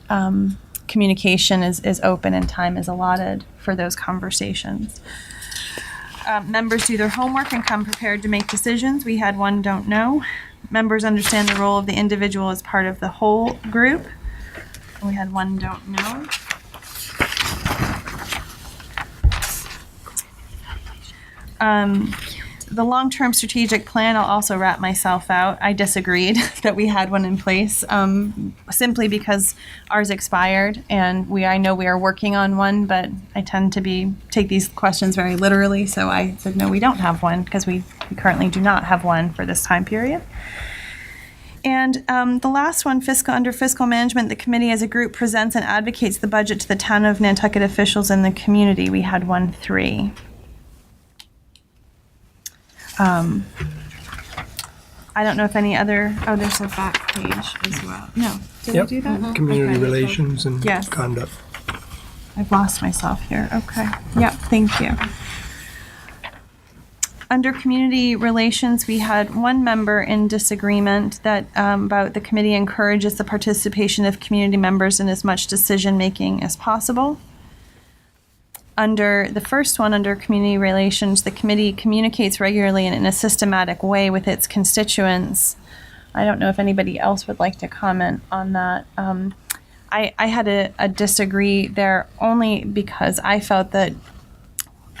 communication is open and time is allotted for those conversations. Members do their homework and come prepared to make decisions. We had one don't know. Members understand the role of the individual as part of the whole group. We had one don't know. The long-term strategic plan, I'll also wrap myself out. I disagreed that we had one in place, simply because ours expired, and I know we are working on one, but I tend to take these questions very literally, so I said, no, we don't have one, because we currently do not have one for this time period. And the last one, under fiscal management, the committee as a group presents and advocates the budget to the town of Nantucket officials and the community. We had 3. I don't know if any other, there's a back page as well. No, did I do that? Community Okay. relations and Yes. conduct. I've lost myself here. Okay. Yep, thank you. Under community relations, we had one member in disagreement that about the committee encourages the participation of community members in as much decision-making as possible. Under the first one, under community relations, the committee communicates regularly and in a systematic way with its constituents. I don't know if anybody else would like to comment on that. I had a disagree there only because I felt that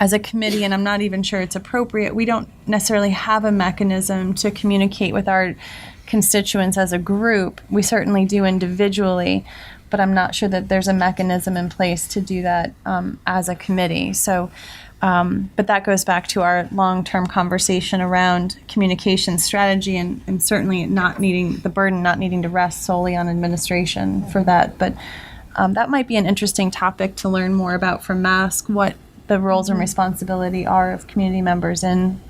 as a committee, and I'm not even sure it's appropriate, we don't necessarily have a mechanism to communicate with our constituents as a group. We certainly do individually, but I'm not sure that there's a mechanism in place to do that as a committee. So, but that goes back to our long-term conversation around communication strategy and certainly not needing to rest solely on administration for that. But that might be an interesting topic to learn more about from MASC, what the roles and responsibility are of community members in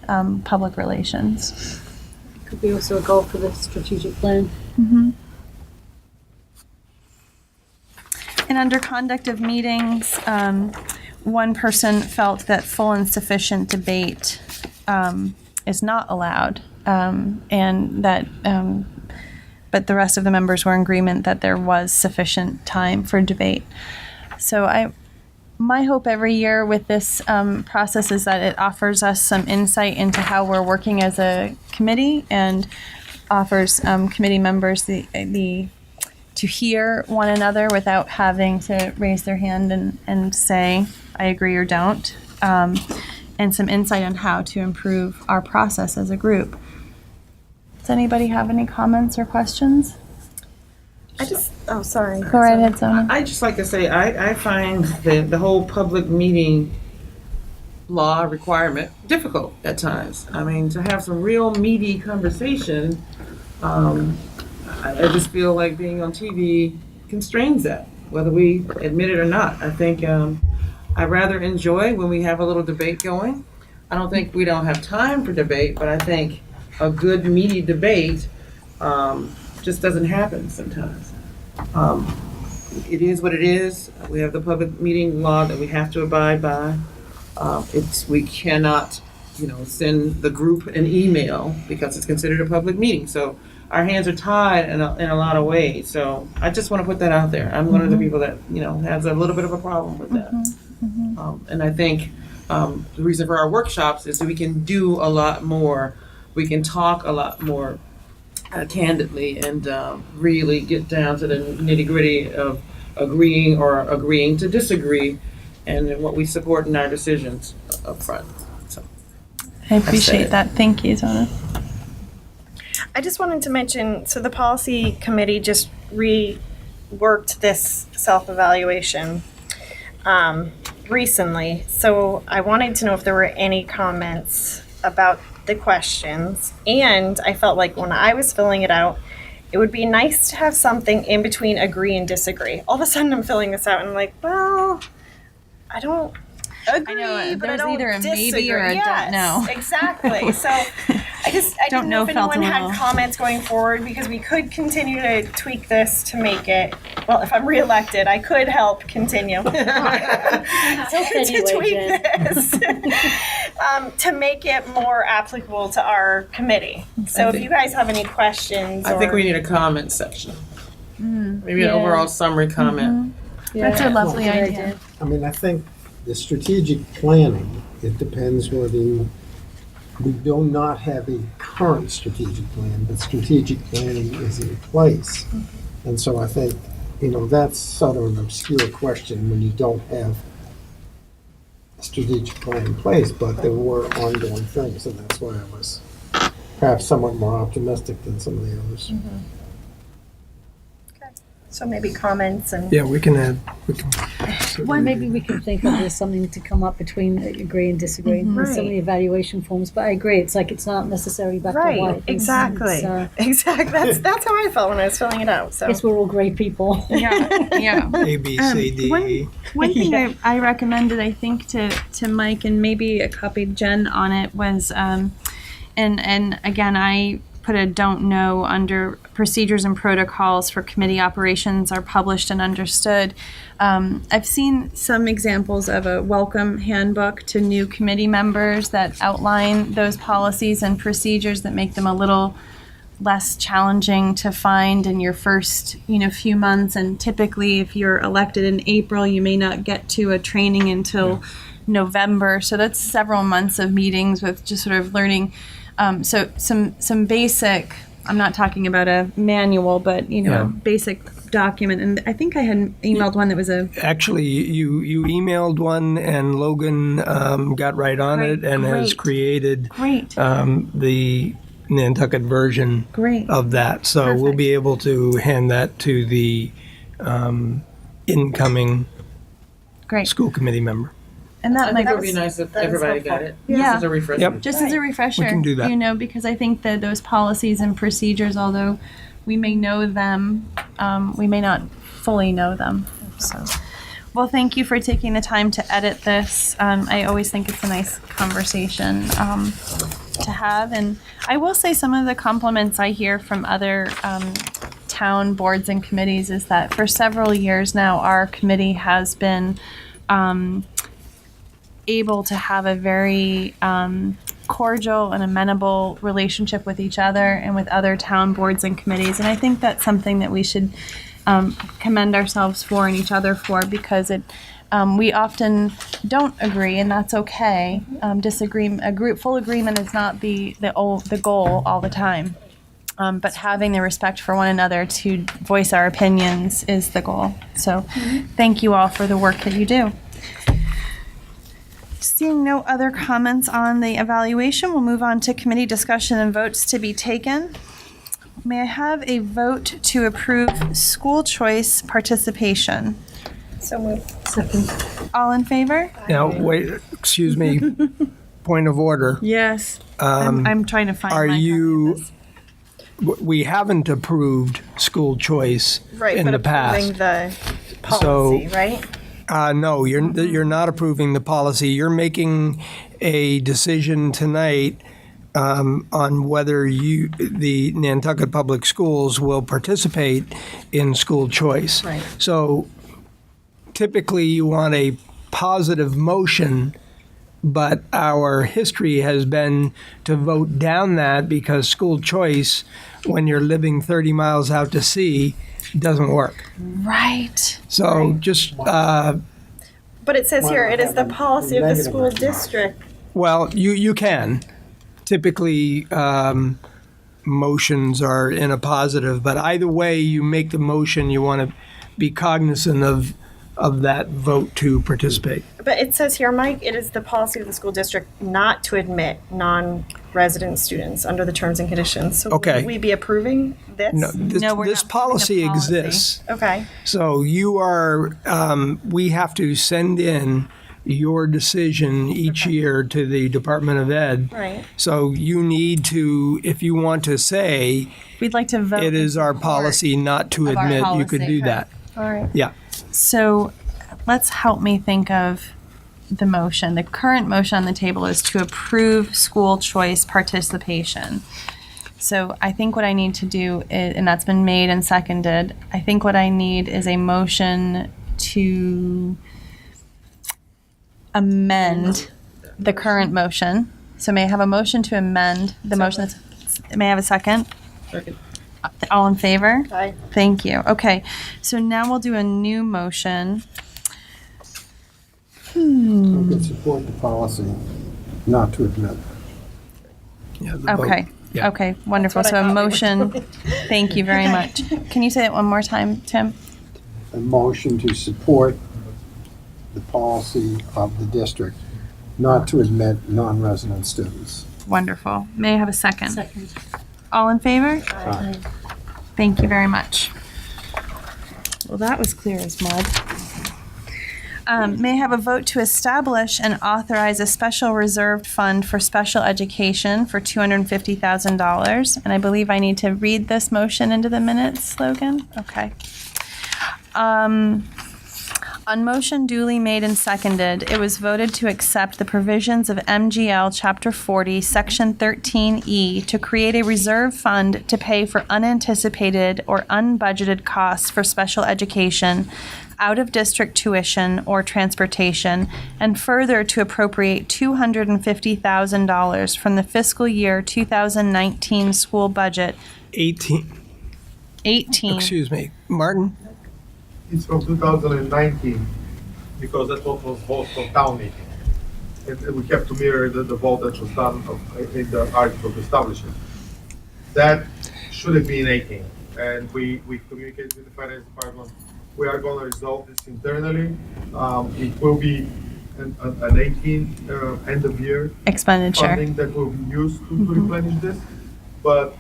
public relations. Could be also a goal for the strategic plan. Mm-hmm. And under conduct of meetings, one person felt that full and sufficient debate is not allowed, and that, but the rest of the members were in agreement that there was sufficient time for debate. So my hope every year with this process is that it offers us some insight into how we're working as a committee and offers committee members the to hear one another without having to raise their hand and say, I agree or don't, and some insight on how to improve our process as a group. Does anybody have any comments or questions? Oh, sorry. Go right ahead, Zona. I just like to say, I find the whole public meeting law requirement difficult at times. I mean, to have some real meaty conversation, I just feel like being on TV constrains that, whether we admit it or not. I think I rather enjoy when we have a little debate going. I don't think we don't have time for debate, but I think a good meaty debate just doesn't happen sometimes. It is what it is. We have the public meeting law that we have to abide by. We cannot, send the group an email because it's considered a public meeting. So our hands are tied in a lot of ways. So I just want to put that out there. I'm one of the people that, has a little bit of a problem with that. And I think the reason for our workshops is that we can do a lot more. We can talk a lot more candidly and really get down to the nitty gritty of agreeing to disagree and what we support in our decisions up front. So I appreciate that. Thank you, Zona. I just wanted to mention, so the policy committee just reworked this self-evaluation recently. So I wanted to know if there were any comments about the questions. And I felt like when I was filling it out, it would be nice to have something in between agree and disagree. All of a sudden I'm filling this out and I'm like, well, I don't agree, but I there's don't either a disagree. maybe or a don't know. Exactly. So I didn't know if anyone had comments going forward, because we could continue to tweak this to make it, well, if I'm reelected, I could help continue to tweak this to make it more applicable to our committee. So if you guys have any questions. I think we need a comment section. Maybe an overall summary comment. That's a lovely idea. I mean, I think the strategic planning, it depends whether we do not have a current strategic plan, but strategic planning is in place. And so I think, that's sort of an obscure question when you don't have a strategic plan in place, but there were ongoing things, and that's why I was perhaps somewhat more optimistic than some of the others. So maybe comments and. Yeah, we can add. Maybe we can think of something to come up between agree and disagree. There's so many evaluation forms, but I agree. It's like it's not necessarily black or white. Exactly. Exactly. That's how I felt when I was filling it out. So. I guess we're all great people. Yeah. A, B, C, D, E. One thing I recommended, I think, to Mike, and maybe I copied Jen on it, was, and again, I put a don't know under procedures and protocols for committee operations are published and understood. I've seen some examples of a welcome handbook to new committee members that outline those policies and procedures that make them a little less challenging to find in your first, few months. And typically, if you're elected in April, you may not get to a training until November. So that's several months of meetings with just sort of learning. So some basic, I'm not talking about a manual, but, basic document. And I think I had emailed one that was Actually, you emailed one, and Logan got right on it and has created the Nantucket version of that. So we'll be able to hand that to the incoming school committee member. And that I think it would be nice if everybody got it. Just as a refresher. Yep. Just as a refresher, We can do that. Because I think that those policies and procedures, although we may know them, we may not fully know them. So, well, thank you for taking the time to edit this. I always think it's a nice conversation to have. And I will say some of the compliments I hear from other town boards and committees is that for several years now, our committee has been able to have a very cordial and amenable relationship with each other and with other town boards and committees. And I think that's something that we should commend ourselves for and each other for, because we often don't agree, and that's okay. Full agreement is not the goal all the time. But having the respect for one another to voice our opinions is the goal. So thank you all for the work that you do. Seeing no other comments on the evaluation, we'll move on to committee discussion and votes to be taken. May I have a vote to approve school choice participation? So moved. Second. All in favor? Now, wait, excuse me, point of order. Yes. I'm trying to find Are my copy of you, this. we haven't approved school choice Right, in but the past. approving the policy, right? No, you're not approving the policy. You're making a decision tonight on whether the Nantucket Public Schools will participate in school choice. Right. So typically you want a positive motion, but our history has been to vote down that because school choice, when you're living 30 miles out to sea, doesn't work. Right. So just, But it says Why here, not it is have the a policy of the negative school remark? district. well, you can. Typically, motions are in a positive, but either way you make the motion, you want to be cognizant of that vote to participate. But it says here, Mike, it is the policy of the school district not to admit non-resident students under the terms and conditions. So Okay. would we be approving this? No, this, No, we're this not approving the policy policy. exists. Okay, So you are, we have to send in your decision each year to the Department of Ed. right. So you need to, if you want to say, We'd like to vote. it in is our support policy not to of our admit, you could policy. do that. All right. Yeah. So let's help me think of the motion. The current motion on the table is to approve school choice participation. So I think what I need to do is, and that's been made and seconded, I think what I need is a motion to amend the current motion. So may I have a motion to amend the motion that's, may I have a second? Second. All in favor? Aye. Thank you. Okay, so now we'll do a new motion. Who can support the policy not to admit? Yeah, the vote. Okay, Yeah. okay, wonderful. That's So what I a thought we were motion, doing. thank you very much. Can you say it one more time, Tim? A motion to support the policy of the district not to admit non-resident students. Wonderful. May I have a second? Second. All in favor? Aye. Thank you very much. Well, that was clear as mud. May I have a vote to establish and authorize a special reserved fund for special education for $250,000? And I believe I need to read this motion into the minutes, Logan? Okay. On motion duly made and seconded, it was voted to accept the provisions of MGL Chapter 40, Section 13E to create a reserve fund to pay for unanticipated or unbudgeted costs for special education, out-of-district tuition or transportation, and further to appropriate $250,000 from the fiscal year 2019 school budget 18, 18. excuse me, Martin? It's from 2019, because that's what was voted for town meeting. And we have to mirror the vote that was done in the article of establishment. That should have been 18, and we communicated with the finance department. We are going to resolve this internally. It will be an 18 end of year Expenditure. funding that will be used to replenish this, but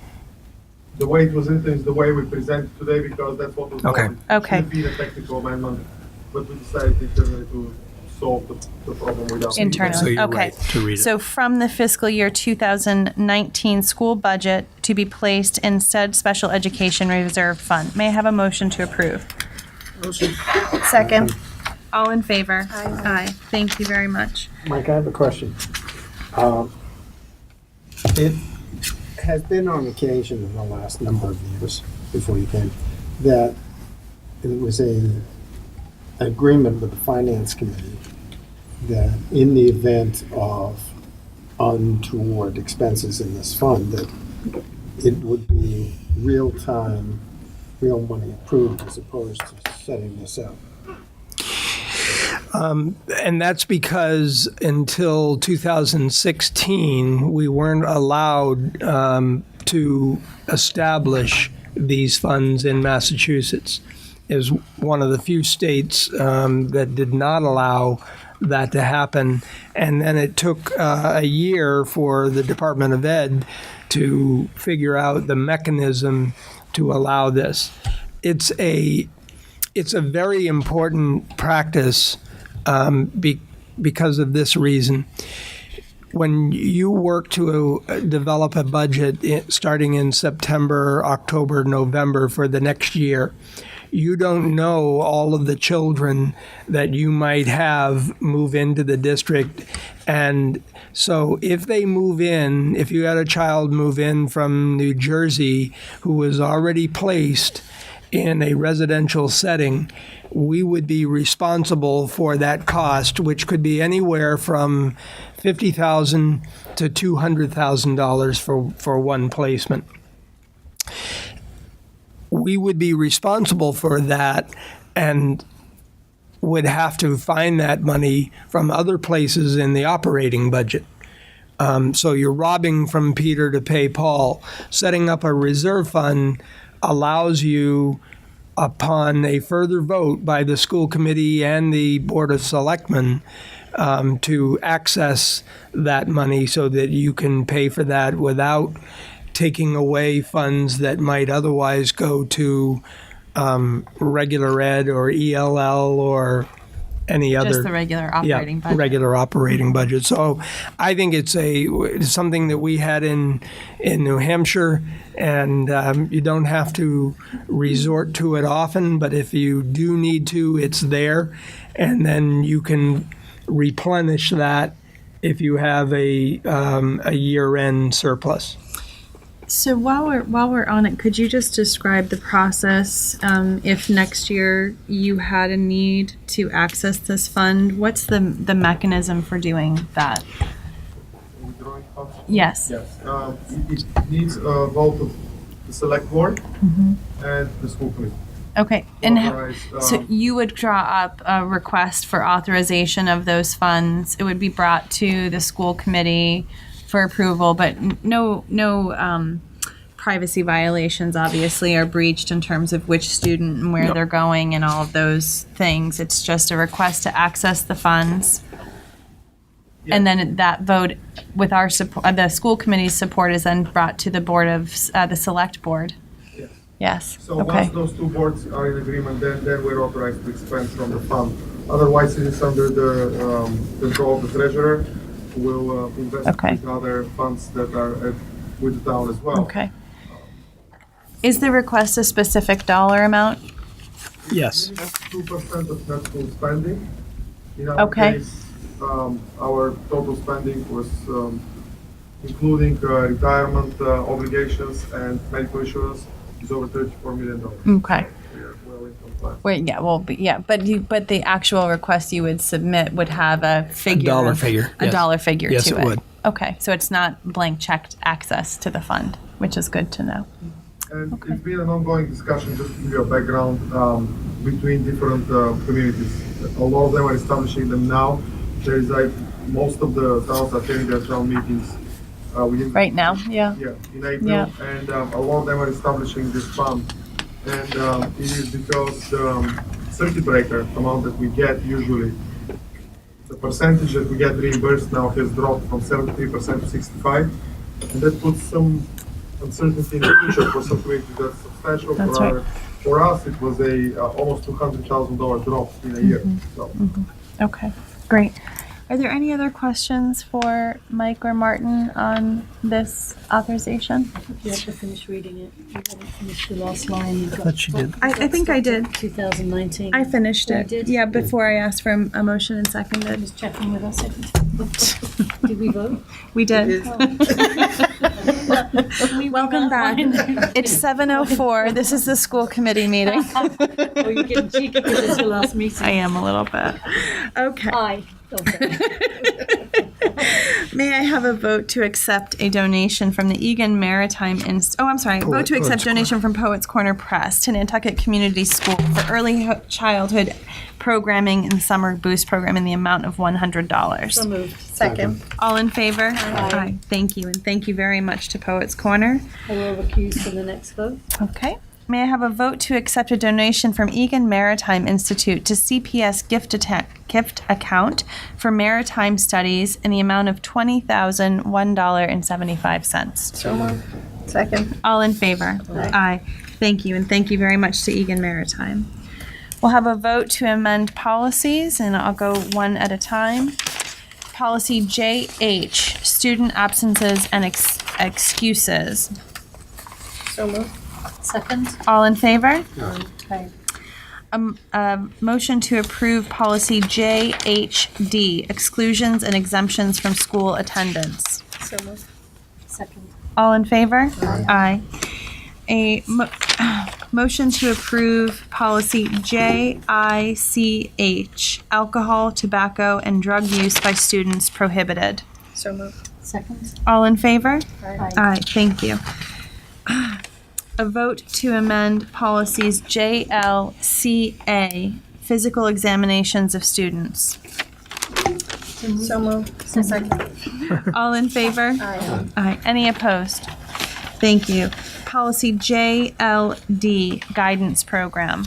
the way it was written is the way we present it today, because that's what was Okay. voted. Okay. Should be a technical amendment, but we decided internally to solve the problem without. So Internally, you're okay. right to read it. So from the fiscal year 2019 school budget to be placed in said special education reserve fund. May I have a motion to approve? Second. All in favor? Aye. Thank you very much. Mike, I have a question. It has been on occasion in the last number of years, before you came, that it was an agreement with the Finance Committee that in the event of untoward expenses in this fund, that it would be real-time, real money approved as opposed to setting this up. And that's because until 2016, we weren't allowed to establish these funds in Massachusetts. Is one of the few states that did not allow that to happen. And then it took a year for the Department of Ed to figure out the mechanism to allow this. It's a very important practice because of this reason. When you work to develop a budget starting in September, October, November for the next year, you don't know all of the children that you might have move into the district. And so if they move in, if you had a child move in from New Jersey who was already placed in a residential setting, we would be responsible for that cost, which could be anywhere from $50,000 to $200,000 for one placement. We would be responsible for that and would have to find that money from other places in the operating budget. So you're robbing from Peter to pay Paul. Setting up a reserve fund allows you, upon a further vote by the school committee and the Board of Selectmen, to access that money so that you can pay for that without taking away funds that might otherwise go to regular ed or ELL or any other. Just the regular operating budget. Regular operating budget. So I think it's something that we had in New Hampshire, and you don't have to resort to it often, but if you do need to, it's there, and then you can replenish that if you have a year-end surplus. So while we're on it, could you just describe the process if next year you had a need to access this fund? What's the mechanism for doing that? Withdrawing funds? Yes. Yes. It needs a vote of the select board and the school committee. Okay. And Authorize, so you would draw up a request for authorization of those funds. It would be brought to the school committee for approval, but no privacy violations obviously are breached in terms of which student and where they're going and all of those things. It's just a request to access the funds. And then that vote with our support, the school committee's support, is then brought to the board of the select board. Yes. Yes. So Okay. once those two boards are in agreement, then we're authorized to expend from the fund. Otherwise, it is under the control of the treasurer, who will invest in other funds that are with the town as well. Okay. Is the request a specific dollar amount? Yes. 2% of net school spending. In our Okay. case, our total spending was, including retirement obligations and medical insurance, is over $34 million. Okay. We are well in compliance. Wait, yeah, well, but the actual request you would submit would have a figure. dollar figure, A yes. dollar figure Yes, to it would. Okay, so it's not blank checked access to the fund, which is good to know. And it's been an ongoing discussion, just to give you a background, between different communities. A lot of them are establishing them now. There is most of the towns are having their town meetings within Right now, yeah. Yeah, in April, Yeah. and a lot of them are establishing this fund. And it is because the circuit breaker amount that we get usually, the percentage that we get reimbursed now has dropped from 73% to 65%, and that puts some uncertainty in the future for some communities. That's substantial. That's right. For us, it was a almost $200,000 drop in a year. So. Okay, great. Are there any other questions for Mike or Martin on this authorization? You have to finish reading it. You haven't finished the last line. You've got thought she did. I think I did. 2019. I finished You it. did? Yeah, before I asked for a motion and seconded. Just checking with us. Did we vote? We did. Welcome back. It's 7:04. This is the school committee meeting. Oh, you're getting cheeky because it's your last meeting. I am a little bit. Okay. Aye. Okay. May I have a vote to accept a donation from the Egan Maritime vote to accept donation from Poets Corner Press to Nantucket Community School for early childhood programming and summer boost program in the amount of $100. So moved. Second. All in favor? Aye. Thank you, and thank you very much to Poets Corner. I will recuse for the next vote. Okay. May I have a vote to accept a donation from Egan Maritime Institute to CPS gift account for maritime studies in the amount of $20,001.75. So moved. Second. All in favor? Aye. Thank you, and thank you very much to Egan Maritime. We'll have a vote to amend policies, and I'll go one at a time. Policy JH, student absences and excuses. So moved. Second. All in favor? Okay. Motion to approve policy JHD, exclusions and exemptions from school attendance. So moved. Second. All in favor? Aye. A motion to approve policy JICH, alcohol, tobacco, and drug use by students prohibited. So moved. Second. All in favor? Aye. Aye, thank you. A vote to amend policies JLCA, physical examinations of students. So moved. Second. All in favor? Aye. Aye. Any opposed? Thank you. Policy JLD, guidance program.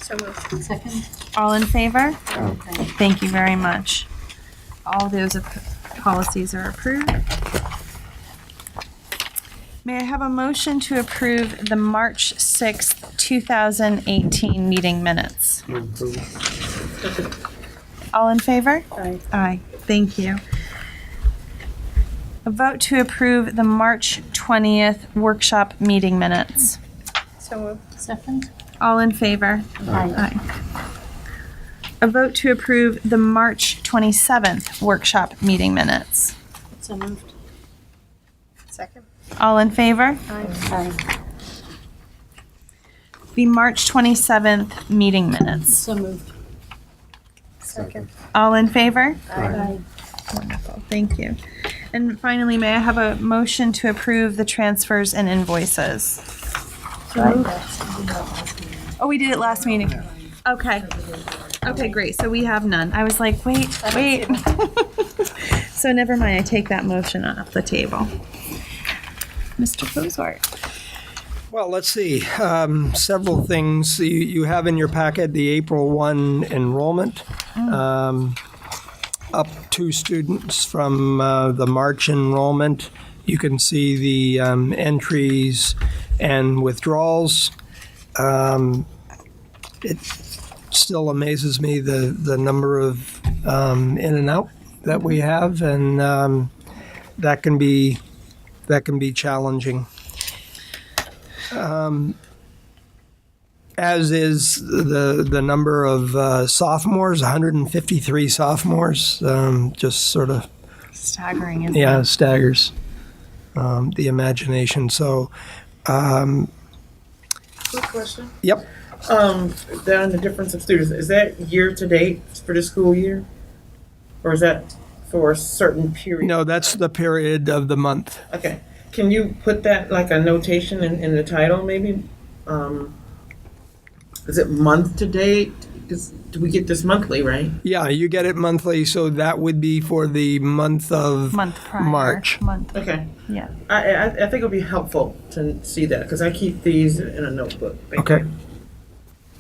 So moved. Second. All in favor? Okay. Thank you very much. All those policies are approved. May I have a motion to approve the March 6th, 2018 meeting minutes? All in favor? Aye. Aye. Thank you. A vote to approve the March 20th workshop meeting minutes. So moved. Second. All in favor? Aye. A vote to approve the March 27th workshop meeting minutes. So moved. Second. All in favor? Aye. The March 27th meeting minutes. So moved. Second. All in favor? Aye. Wonderful, thank you. And finally, may I have a motion to approve the transfers and invoices? So moved. Oh, we did it last meeting. Okay. Okay, great. So we have none. I was like, wait. So never mind, I take that motion off the table. Mr. Cozart. Well, let's see. Several things. You have in your packet the April 1 enrollment. Up 2 students from the March enrollment. You can see the entries and withdrawals. It still amazes me the number of in and out that we have, and that can be challenging. As is the number of sophomores, 153 sophomores. Just sort of Staggering, isn't it? staggers the imagination. So, Quick question. yep. Down the difference of students, is that year to date for the school year? Or is that for a certain period? No, that's the period of the month. Okay. Can you put that like a notation in the title maybe? Is it month to date? Do we get this monthly, right? Yeah, you get it monthly, so that would be for the month of Month prior. March. Month, Okay. yeah. I think it'll be helpful to see that because I keep these in a notebook. Thank Okay. you.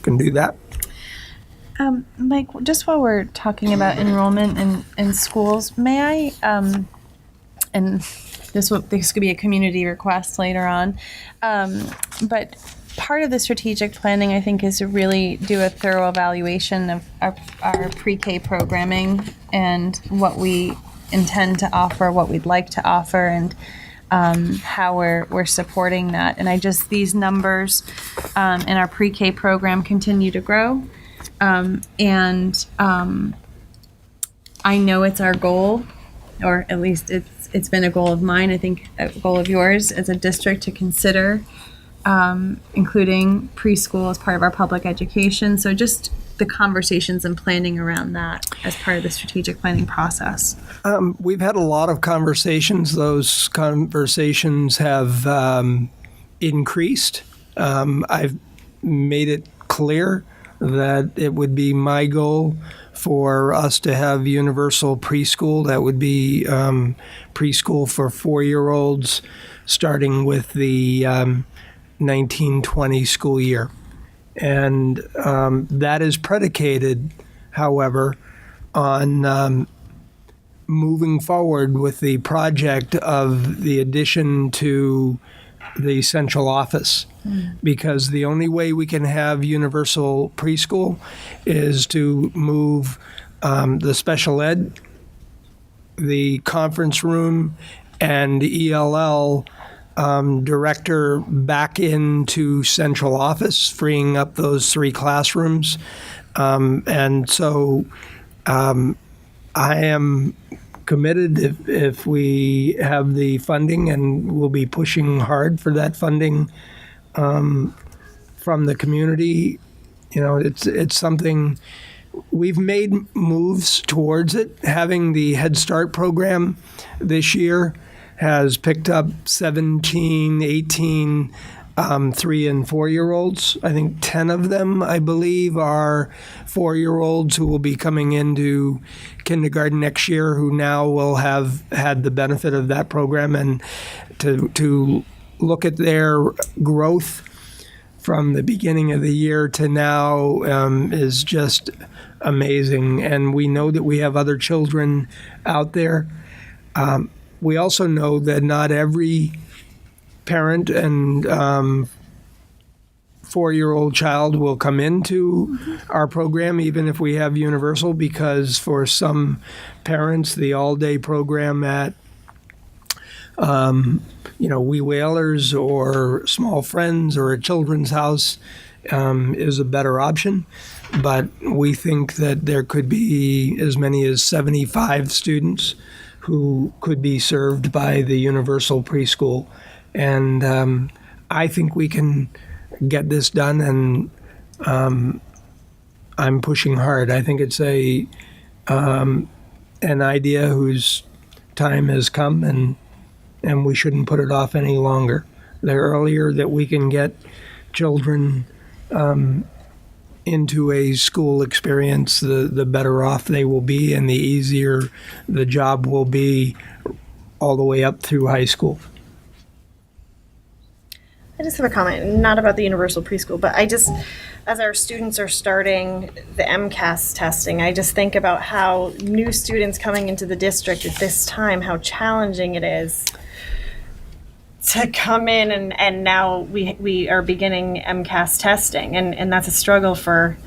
Can do that. Mike, just while we're talking about enrollment in schools, may I, and this could be a community request later on, but part of the strategic planning, I think, is to really do a thorough evaluation of our pre-K programming and what we intend to offer, what we'd like to offer, and how we're supporting that. And these numbers in our pre-K program continue to grow. And I know it's our goal, or at least it's been a goal of mine, I think a goal of yours as a district, to consider including preschool as part of our public education. So just the conversations and planning around that as part of the strategic planning process. We've had a lot of conversations. Those conversations have increased. I've made it clear that it would be my goal for us to have universal preschool. That would be preschool for 4-year-olds starting with the 1920 school year. And that is predicated, however, on moving forward with the project of the addition to the central office. Because the only way we can have universal preschool is to move the special ed, the conference room, and ELL director back into central office, freeing up those 3 classrooms. And so I am committed if we have the funding, and we'll be pushing hard for that funding from the community. It's something we've made moves towards it. Having the Head Start program this year has picked up 17, 18 3 and 4-year-olds. I think 10 of them, I believe, are 4-year-olds who will be coming into kindergarten next year, who now will have had the benefit of that program. And to look at their growth from the beginning of the year to now is just amazing. And we know that we have other children out there. We also know that not every parent and 4-year-old child will come into our program, even if we have universal, because for some parents, the all-day program at Wee Whalers or Small Friends or a Children's House is a better option. But we think that there could be as many as 75 students who could be served by the universal preschool. And I think we can get this done, and I'm pushing hard. I think it's an idea whose time has come, and we shouldn't put it off any longer. The earlier that we can get children into a school experience, the better off they will be, and the easier the job will be all the way up through high school. I just have a comment, not about the universal preschool, but as our students are starting the MCAS testing, I just think about how new students coming into the district at this time, how challenging it is to come in and now we are beginning MCAS testing, and that's a struggle for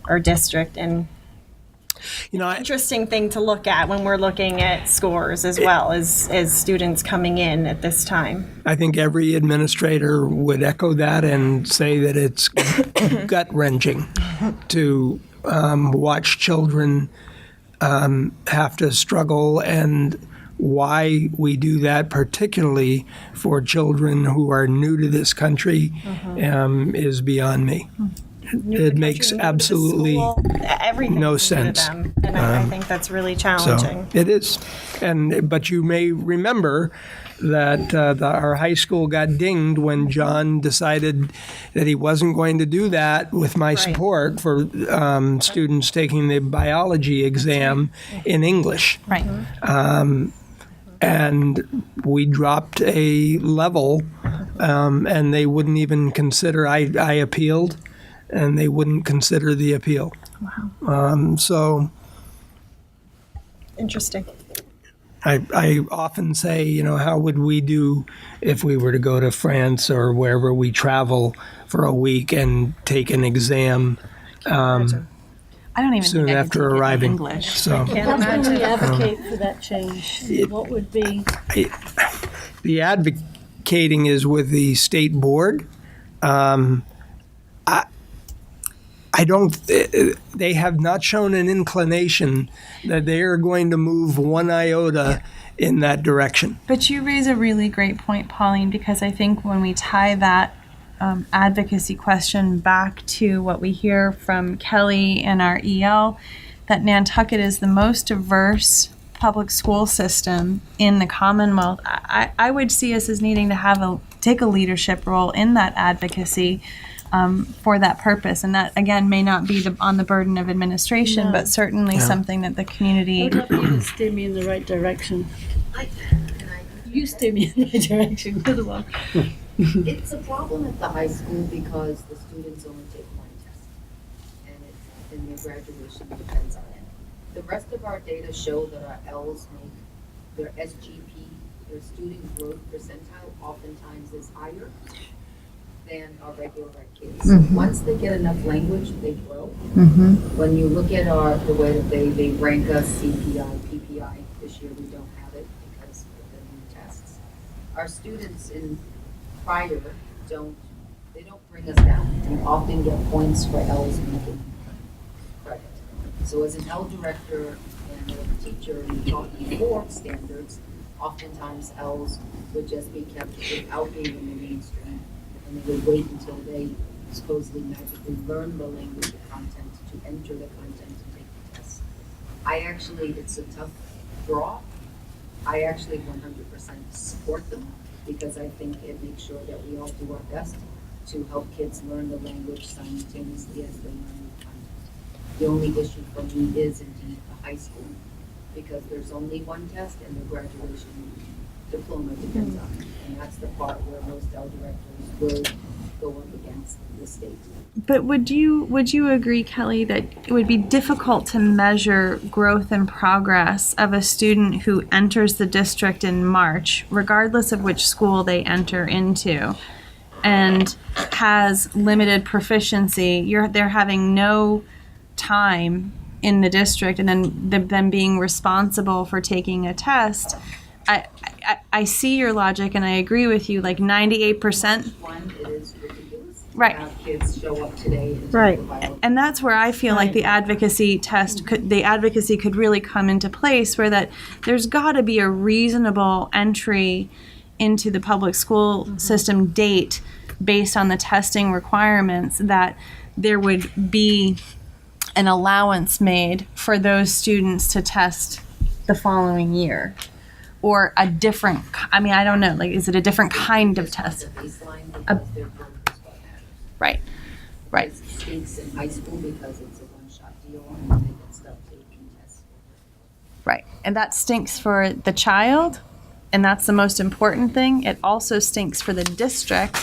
our district, and interesting thing to look at when we're looking at scores as well as students coming in at this time. I think every administrator would echo that and say that it's gut-wrenching to watch children have to struggle, and why we do that, particularly for children who are new to this country, is beyond me. It makes absolutely no sense. And I think that's really challenging. So it is. But you may remember that our high school got dinged when John decided that he wasn't going to do that with my support for students taking the biology exam in English. Right. And we dropped a level, and they wouldn't even consider. I appealed, and they wouldn't consider the appeal. Wow. So interesting. I often say, how would we do if we were to go to France or wherever we travel for a week and take an exam I don't even soon think I after could take it in arriving? English. So How can we advocate for that change? What would be? The advocating is with the state board. I don't. They have not shown an inclination that they are going to move one iota in that direction. But you raise a really great point, Pauline, because I think when we tie that advocacy question back to what we hear from Kelly in our EL, that Nantucket is the most diverse public school system in the Commonwealth. I would see us as needing to take a leadership role in that advocacy for that purpose. And that, again, may not be on the burden of administration, but certainly something that the community... I'd love you to steer me in the right direction. You steer me in the right direction. You're the one. It's a problem at the high school because the students only take one test, and their graduation depends on it. The rest of our data show that our L's make their SGP, their student growth percentile, oftentimes is higher than our regular kids. Once they get enough language, they grow. When you look at the way that they rank us, CPI, PPI, this year we don't have it because of the new tests. Our students in prior don't bring us down. We often get points for L's making credit. So as an L director and a teacher, and talking before standards, oftentimes L's would just be kept without being in the mainstream, and they would wait until they supposedly magically learn the language of content to enter the content and take the test. It's a tough draw. I actually 100% support them, because I think it makes sure that we all do our best to help kids learn the language simultaneously as they learn the content. The only issue for me is indeed the high school, because there's only one test and the graduation diploma depends on it. And that's the part where most L directors will go up against the state. But would you agree, Kelly, that it would be difficult to measure growth and progress of a student who enters the district in March, regardless of which school they enter into, and has limited proficiency? They're having no time in the district, and then them being responsible for taking a test. I see your logic, and I agree with you. Like 98%. One, it is ridiculous. Right. Have kids show up today. Right. And that's where I feel like the advocacy could really come into place, where that there's got to be a reasonable entry into the public school system date based on the testing requirements, that there would be an allowance made for those students to test the following year. Or a different, I don't know, like, is it a different kind of test? Right. It stinks in high school because it's a one-shot deal and they get stuck taking tests. Right. And that stinks for the child, and that's the most important thing. It also stinks for the district,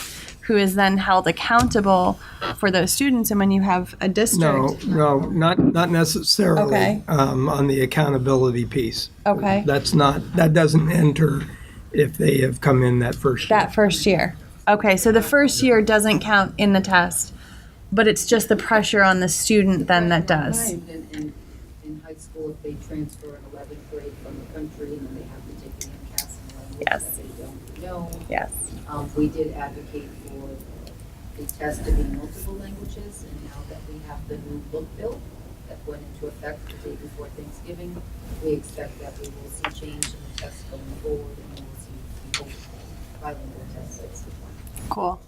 who is then held accountable for those students. And when you have a district... No, not necessarily. Okay. On the accountability piece. Okay. That doesn't enter if they have come in that first year. That first year. Okay, so the first year doesn't count in the test, but it's just the pressure on the student then that does. Right. In high school, if they transfer in 11th grade from the country and then they have to take an MCAS in language that they don't know. Yes. We did advocate for the test to be multiple languages, and now that we have the new book bill that went into effect the day before Thanksgiving, we expect that we will see change in the tests going forward, and we will see bilingual tests at some point. Cool.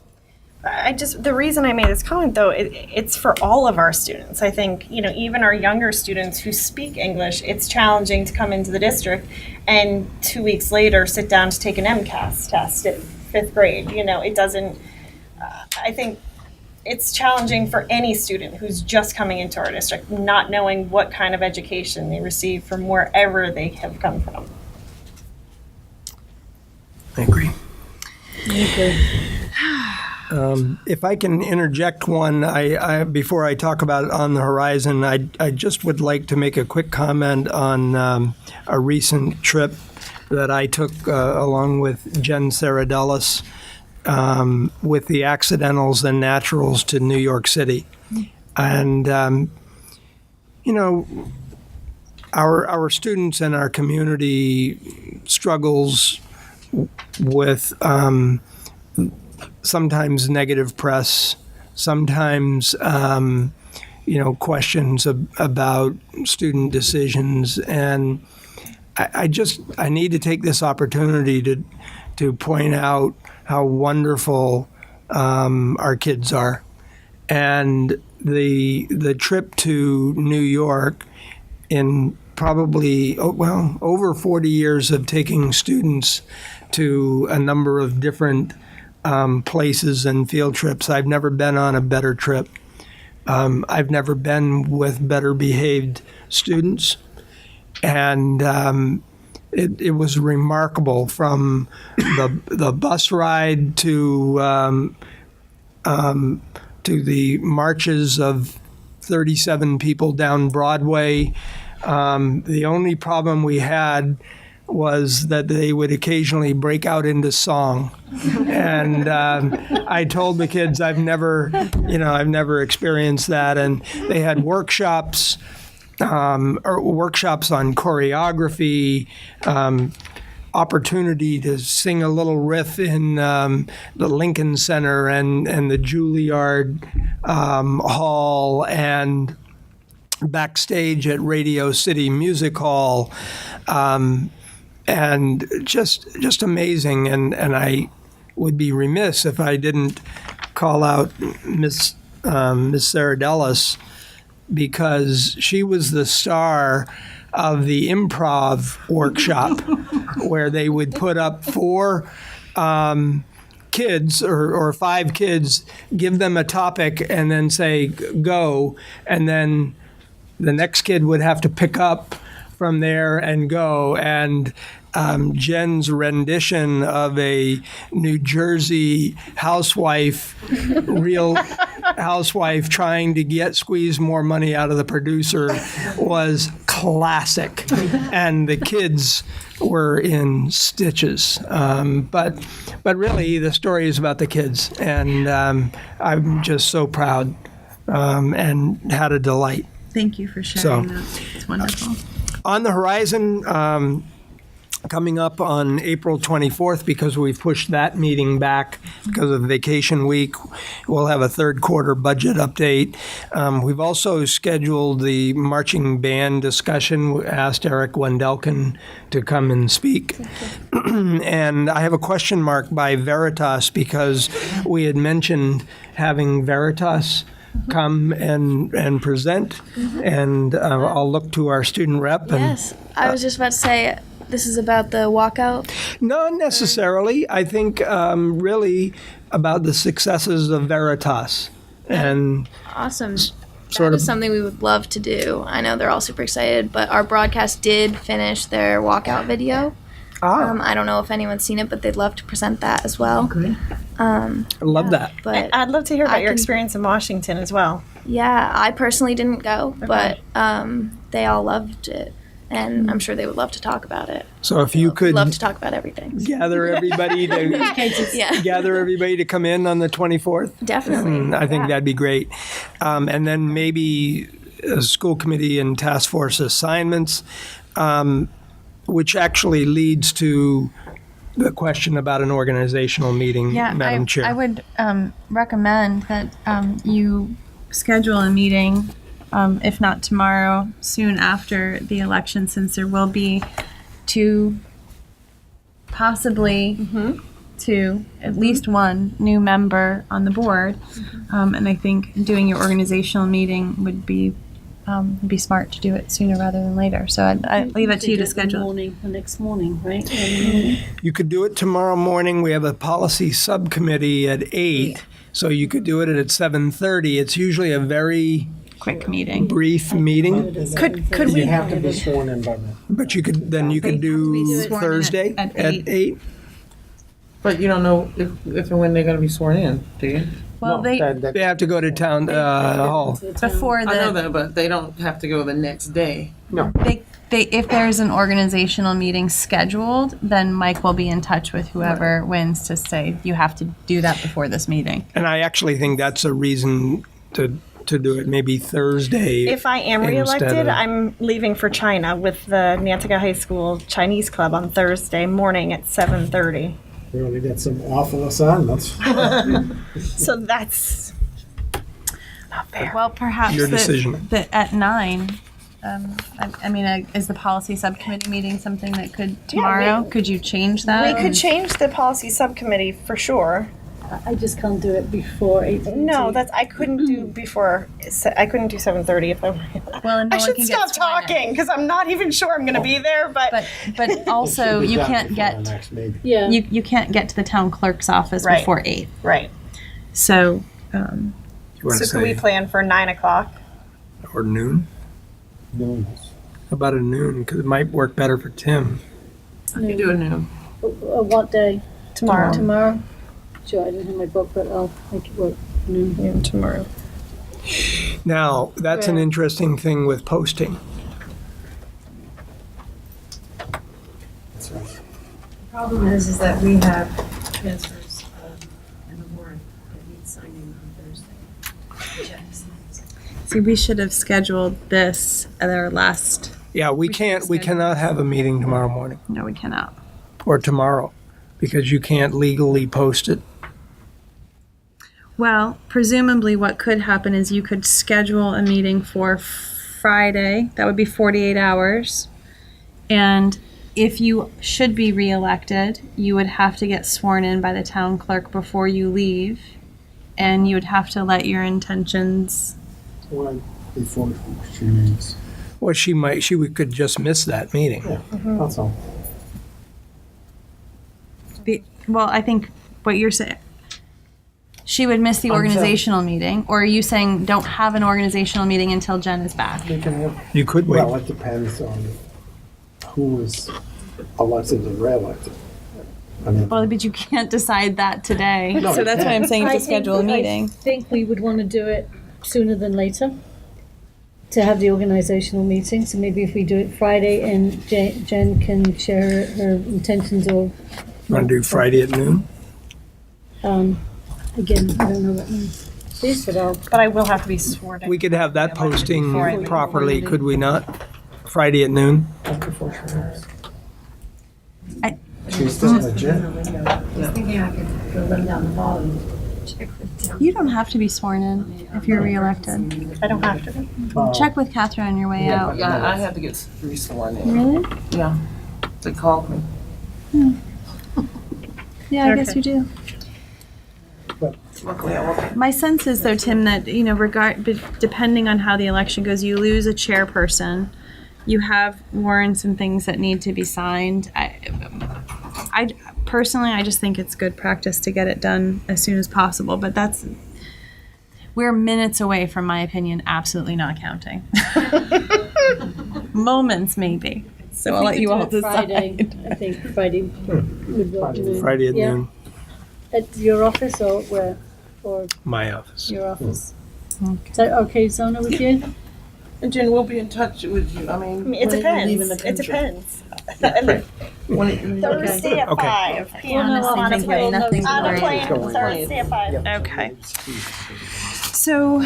The reason I made this comment, though, it's for all of our students. I think, even our younger students who speak English, it's challenging to come into the district and 2 weeks later sit down to take an MCAS test at 5th grade. It doesn't, I think it's challenging for any student who's just coming into our district, not knowing what kind of education they receive from wherever they have come from. I agree. If I can interject one, I before I talk about it on the horizon, I just would like to make a quick comment on a recent trip that I took along with Jen Saradellis with the accidentals and naturals to New York City. And, our students and our community struggles with sometimes negative press, sometimes, questions about student decisions. And I need to take this opportunity to point out how wonderful our kids are. And the trip to New York, in probably over 40 years of taking students to a number of different places and field trips, I've never been on a better trip. I've never been with better behaved students, and it was remarkable, from the bus ride to the marches of 37 people down Broadway. The only problem we had was that they would occasionally break out into song. And I told the kids I've never experienced that. And they had workshops on choreography, opportunity to sing a little riff in the Lincoln Center and the Juilliard Hall, and backstage at Radio City Music Hall, and just amazing. And I would be remiss if I didn't call out Miss Sarah Dellis, because she was the star of the improv workshop, where they would put up 4 kids or 5 kids, give them a topic, and then say, go. And then the next kid would have to pick up from there and go. And Jen's rendition of a New Jersey housewife, real housewife, trying to squeeze more money out of the producer was classic. And the kids were in stitches. But really, the story is about the kids. And I'm just so proud, and had a delight. Thank you for sharing that. It's wonderful. On the horizon, coming up on April 24th, because we've pushed that meeting back because of vacation week, we'll have a third quarter budget update. We've also scheduled the marching band discussion. We asked Eric Wendelkin to come and speak. And I have a question mark by Veritas, because we had mentioned having Veritas come and present, and I'll look to our student rep. Yes, I was just about to say, this is about the walkout. Not necessarily. I think really about the successes of Veritas. And Awesome. sort That of is something we would love to do. I know they're all super excited, but our broadcast did finish their walkout video. I don't know if anyone's seen it, but they'd love to present that as well. I love that. But I'd love to hear about I your can- experience in Washington as well. yeah, I personally didn't go, but they all loved it, and I'm sure they would love to talk about it. So if you could Love to talk about everything. gather everybody to come in on the 24th. Definitely. I think that'd be great. And then maybe school committee and task force assignments, which actually leads to the question about an organizational meeting, Madam Chair. I would recommend that you schedule a meeting, if not tomorrow, soon after the election, since there will be 2, possibly 2, at least 1 new member on the board. And I think doing your organizational meeting would be smart to do it sooner rather than later. So I'd leave it to you to schedule. The next morning, right? You could do it tomorrow morning. We have a policy subcommittee at 8, so you could do it at 7:30. It's usually a very quick meeting, brief meeting. Could You we? have to be sworn in by then. But you could do sworn in Thursday at at 8. 8. But you don't know if and when they're gonna be sworn in, do you? Well, No, they They have to go to town hall. before I know the that, but they don't have to go the next day. they if there's an organizational meeting scheduled, then Mike will be in touch with whoever wins to say you have to do that before this meeting. And I actually think that's a reason to do it maybe Thursday. If I am instead reelected, of- I'm leaving for China with the Nantucket High School Chinese Club on Thursday morning at 7:30. We only got some awful assignments. So that's not fair. Well, perhaps Your decision. that at 9. I mean, is the policy subcommittee meeting something that could tomorrow? Could you change that? We could change the policy subcommittee for sure. I just can't do it before 8:30. No, I couldn't do before. I couldn't do 7:30 if I were. Well, and no I one should can get stop sworn in. talking because I'm not even sure I'm going to be there. But But also, Should be you done can't before the get next meeting. Yeah. you can't get to the town clerk's office Right. before 8. right. So, You want to So can we say, plan for 9 o'clock? or noon? No, How about a noon? Because it might work better for Tim. I can do it now. What day? Tomorrow. Tomorrow? Sure, I don't have my book, but I'll make it work. Noon. Yeah, tomorrow. Now, that's an Right. interesting thing with posting. that's right. The problem is that we have transfers in the warrant that need signing on Thursday. Checks. see, we should have scheduled this at our last. Yeah, we cannot have a meeting tomorrow morning No, we cannot. or tomorrow because you can't legally post it. Well, presumably, what could happen is you could schedule a meeting for Friday. That would be 48 hours. And if you should be reelected, you would have to get sworn in by the town clerk before you leave. And you would have to let your intentions. Well, before she leaves. Well, we could just miss that meeting. Yeah, that's all. Well, I think what you're saying. She would miss the Until- organizational meeting. Or are you saying don't have an organizational meeting until Jen is back? We can have, You could wait. well, it depends on who is elected and re-elected. I mean, Well, but you can't decide that today. No, So you that's why I'm saying I to think- schedule a meeting. I think we would want to do it sooner than later to have the organizational meeting. So maybe if we do it Friday and Jen can share her intentions or, Want to do Friday at noon? again, I don't know what means. This, but I'll, But I will have to be sworn in. We could have that posting Before I leave. properly, could we not? Friday at noon? that's before she leaves. I- She's still legit. Thinking I could go run down the hall and check with them. You don't have to be sworn in if you're reelected. I don't have to. Check with Catherine on your way out. Yeah, I had to get re-sworn in. Really? Yeah, they called me. Yeah, I guess you do. Luckily, I won't. My sense is though, Tim, that, depending on how the election goes, you lose a chairperson. You have warrants and things that need to be signed. I personally, I just think it's good practice to get it done as soon as possible, but we're minutes away from my opinion absolutely not counting. Moments maybe. So I'll let you all Friday, decide. I think Friday would work. Friday at Yeah. noon, At your office or where? Or my office. your office? Is that okay, Zona, with you? And Jen, we'll be in touch with you. I mean, It when are you leaving depends. the It country? depends. When are you- Thursday at Okay. 5 p.m. Honestly, on a thank you. plane. Nothing to On a worry plane about. Thursday at 5. Okay. So,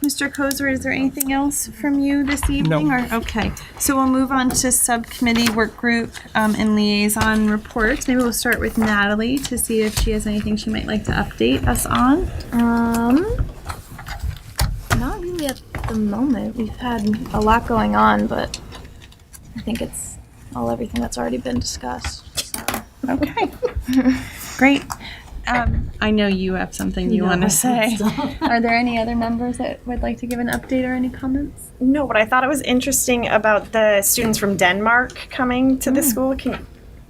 Mr. Kozer, is there anything else from you this evening? Or okay, so we'll move on to subcommittee work group and liaison reports. Maybe we'll start with Natalie to see if she has anything she might like to update us on. Not really at the moment. We've had a lot going on, but I think it's everything that's already been discussed. So. Okay, great. I know you have something you want to say. Are there any other members that would like to give an update or any comments? No, but I thought it was interesting about the students from Denmark coming to the school. Can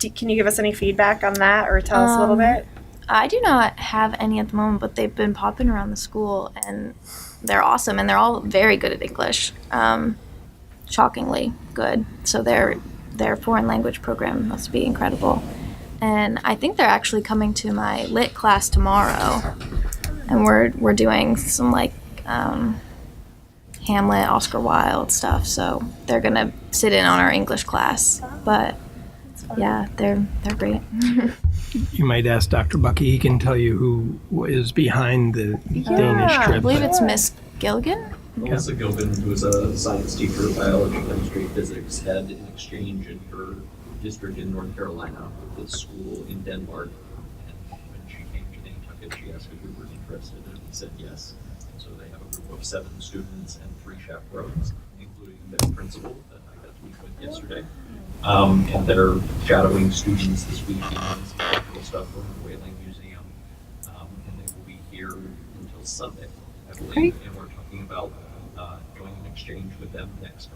you give us any feedback on that or tell us a little bit? I do not have any at the moment, but they've been popping around the school and they're awesome and they're all very good at English. Shockingly good. So their foreign language program must be incredible. And I think they're actually coming to my lit class tomorrow. And we're doing some Hamlet, Oscar Wilde stuff. So they're gonna sit in on our English class. But yeah, they're great. You might ask Dr. Bucky, he can tell you who is behind the Danish I trip. believe it's Miss Gilligan. Melissa Gilpin, who is a science teacher, biology, chemistry, physics, had an exchange in her district in North Carolina with the school in Denmark. And when she came to Nantucket, she asked if we were interested, and we said yes. So they have a group of 7 students and 3 chaperones, including the principal that I got to meet with yesterday. And they're shadowing students this week and some cultural stuff from the Whaling Museum. here until Sunday, I believe. Great. And we're talking about doing an exchange with them next.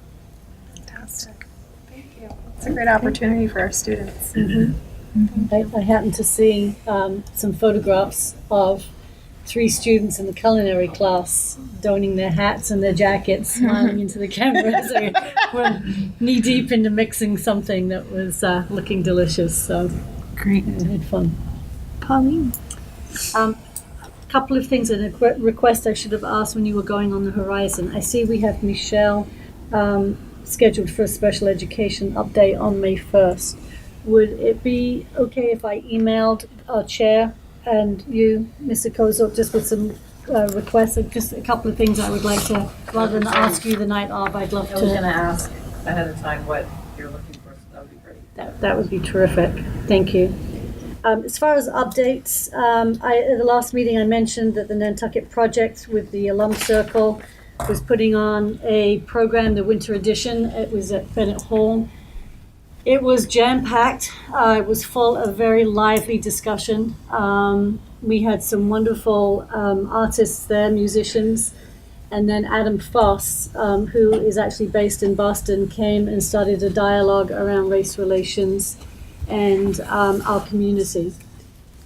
Fantastic. Thank you. It's a great opportunity for our students. I happened to see some photographs of 3 students in the culinary class donning their hats and their jackets, smiling into the camera as they were knee deep into mixing something that was looking delicious. So Great. we had fun. Pauline. A couple of things and a request I should have asked when you were going on the horizon. I see we have Michelle scheduled for a special education update on May 1st. Would it be okay if I emailed our chair and you, Mr. Kozok, just with some requests, just a couple of things I would like to, rather than ask you the night of, I'd love I was going to to. ask ahead of time what you're looking for, so that would be great. That would be terrific. Thank you. As far as updates, at the last meeting I mentioned that the Nantucket project with the Alum Circle was putting on a program, the winter edition. It was at Bennett Hall. It was jam-packed. It was full of very lively discussion. We had some wonderful artists there, musicians. And then Adam Foss, who is actually based in Boston, came and started a dialogue around race relations and our community.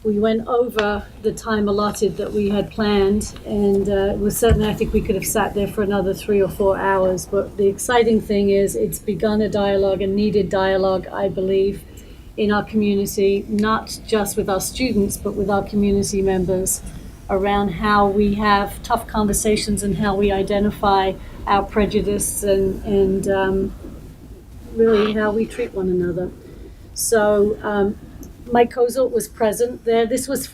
We went over the time allotted that we had planned, and it was certainly, I think we could have sat there for another 3 or 4 hours. But the exciting thing is it's begun a dialogue, a needed dialogue, I believe, in our community, not just with our students, but with our community members around how we have tough conversations and how we identify our prejudice and really how we treat one another. So Mike Kozelt was present there. This was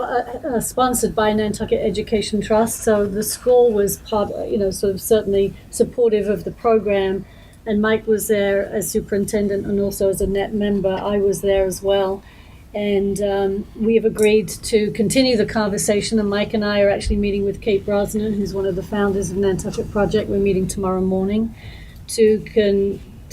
sponsored by Nantucket Education Trust, so the school was sort of certainly supportive of the program. And Mike was there as superintendent and also as a net member. I was there as well. And we have agreed to continue the conversation. And Mike and I are actually meeting with Kate Brosnan, who's one of the founders of Nantucket Project. We're meeting tomorrow morning to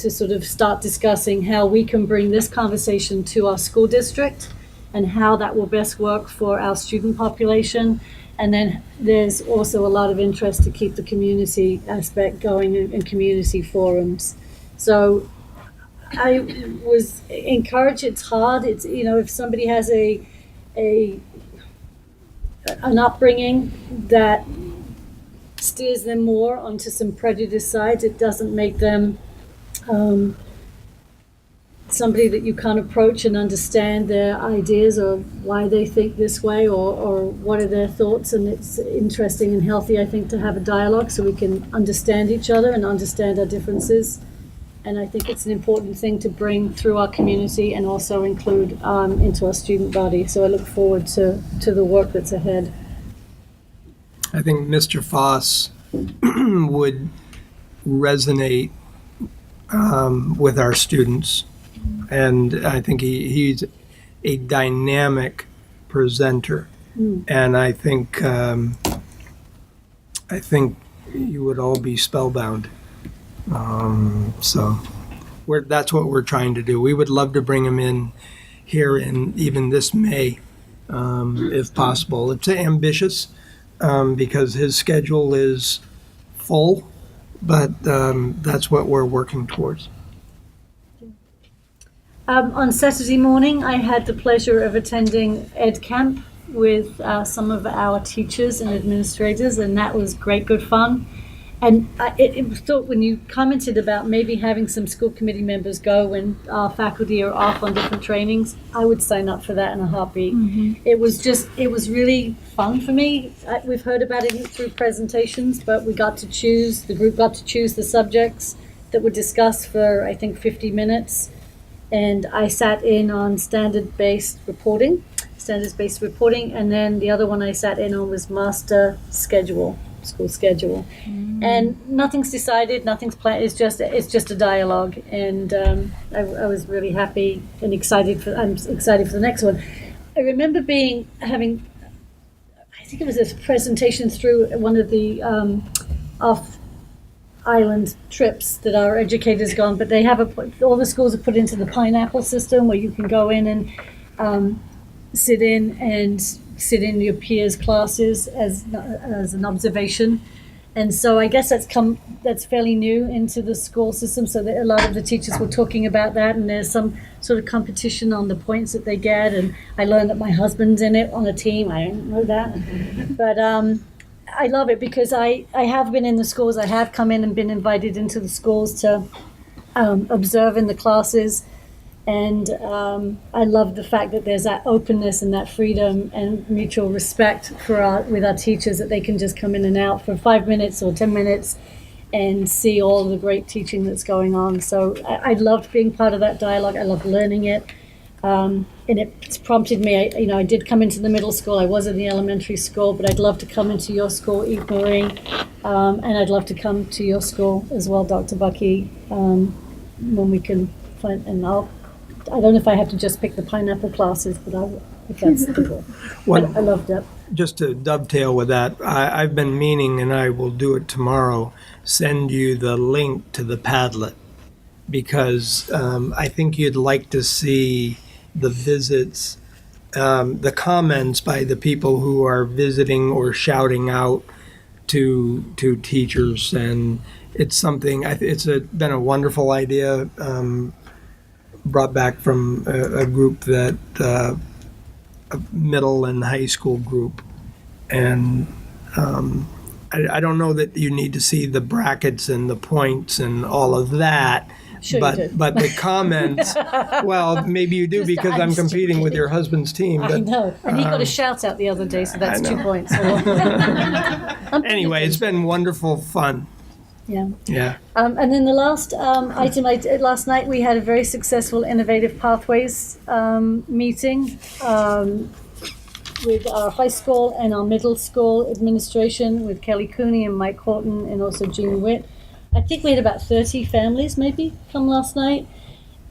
sort of start discussing how we can bring this conversation to our school district and how that will best work for our student population. And then there's also a lot of interest to keep the community aspect going in community forums. So I was encouraged. It's hard. It's, if somebody has an upbringing that steers them more onto some prejudice sides, it doesn't make them somebody that you can't approach and understand their ideas or why they think this way or what are their thoughts. And it's interesting and healthy, I think, to have a dialogue so we can understand each other and understand our differences. And I think it's an important thing to bring through our community and also include into our student body. So I look forward to the work that's ahead. I think Mr. Foss would resonate with our students. And I think he's a dynamic presenter. And I think you would all be spellbound. So that's what we're trying to do. We would love to bring him in here in even this May, if possible. It's ambitious because his schedule is full, but that's what we're working towards. On Saturday morning, I had the pleasure of attending Ed Camp with some of our teachers and administrators, and that was great, good fun. And it was thought when you commented about maybe having some school committee members go when our faculty are off on different trainings, I would sign up for that in a heartbeat. Mm-hmm. It was really fun for me. We've heard about it through presentations, but the group got to choose the subjects that were discussed for, I think, 50 minutes. And I sat in on standards-based reporting, and then the other one I sat in on was school schedule. And nothing's decided, nothing's planned. It's just a dialogue, and I was really happy and excited I'm excited for the next one. I remember having I think it was a presentation through one of the off-island trips that our educators gone, but they have all the schools are put into the Pineapple system where you can go in and sit in and sit in your peers' classes as an observation. And so I guess that's fairly new into the school system, so that a lot of the teachers were talking about that, and there's some sort of competition on the points that they get. And I learned that my husband's in it on a team. I didn't know that. But I love it because I have been in the schools. I have come in and been invited into the schools to observe in the classes. And I love the fact that there's that openness and that freedom and mutual respect with our teachers, that they can just come in and out for 5 minutes or 10 minutes and see all the great teaching that's going on. So I loved being part of that dialogue. I loved learning it. And it's prompted me, I did come into the middle school. I was in the elementary school, but I'd love to come into your school, Eve Marie. And I'd love to come to your school as well, Dr. Bucky, when we can find, and I don't know if I have to just pick the pineapple classes, but if that's the goal. What- I loved it. Just to dovetail with that, I've been meaning, and I will do it tomorrow, send you the link to the Padlet, because I think you'd like to see the visits, the comments by the people who are visiting or shouting out to teachers. And it's something, been a wonderful idea, brought back from a group that, a middle and high school group. And I don't know that you need to see the brackets and the points and all of that. Sure you do. But the comments, well, maybe you do, because I'm competing with your husband's team. I But know. And he got a shout out the other day, so that's I 2 know. points. anyway, it's been wonderful fun. Yeah. Yeah. And then the last item I did last night, we had a very successful Innovative Pathways meeting with our high school and our middle school administration, with Kelly Cooney and Mike Horton and also Jean Witt. I think we had about 30 families maybe come last night.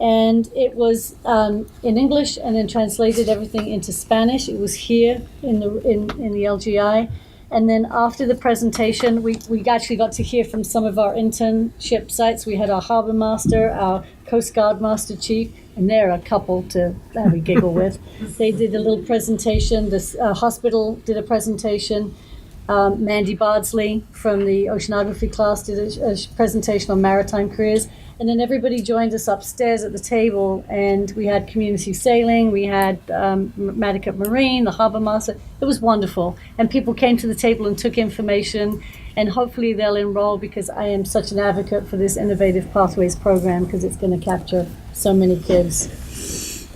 And it was in English, and then translated everything into Spanish. It was here in the LGI. And then after the presentation, we actually got to hear from some of our internship sites. We had our harbor master, our Coast Guard master chief, and they're a couple to have a giggle with. They did a little presentation. The hospital did a presentation. Mandy Bardsley from the oceanography class did a presentation on maritime careers. And then everybody joined us upstairs at the table, and we had community sailing, we had Nantucket Marine, the harbor master. It was wonderful. And people came to the table and took information, and hopefully they'll enroll, because I am such an advocate for this Innovative Pathways program, because it's going to capture so many kids.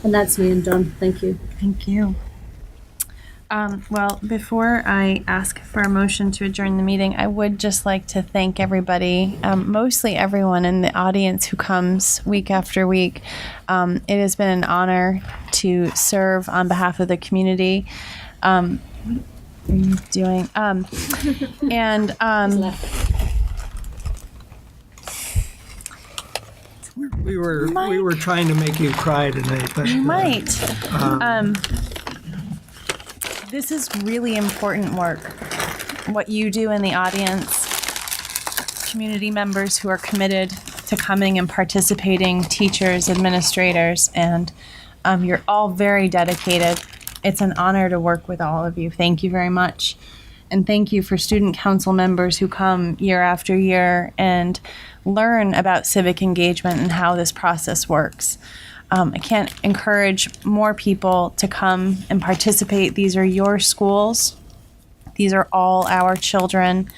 And that's me and done. Thank you. Thank you. Well, before I ask for a motion to adjourn the meeting, I would just like to thank everybody, mostly everyone in the audience who comes week after week. It has been an honor to serve on behalf of the community. What are you doing? We were trying to make you cry tonight, but You might. This is really important work, what you do in the audience, community members who are committed to coming and participating, teachers, administrators, and you're all very dedicated. It's an honor to work with all of you. Thank you very much. And thank you for student council members who come year after year and learn about civic engagement and how this process works. I can't encourage more people to come and participate. These are your schools. These are all our children.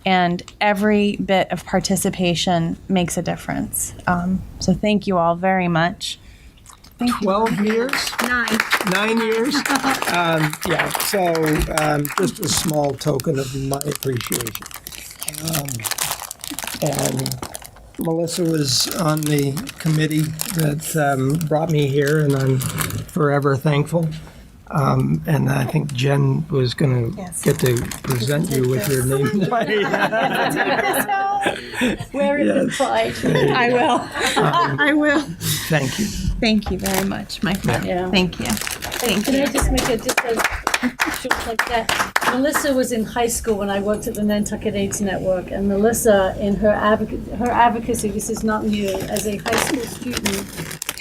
And every bit of participation makes a difference. So thank you all very much. Thank you. 12 years? 9. 9 years? Yeah, so just a small token of my appreciation. And Melissa was on the committee that brought me here, and I'm forever thankful. And I think Jen was going to get to present you with your name. Wear it with pride. I will. I will. Thank you. Thank you very much, my friend. Yeah. Thank you. Can I just make a short like that? Melissa was in high school when I worked at the Nantucket AIDS Network, and Melissa, in her advocacy, this is not new, as a high school student,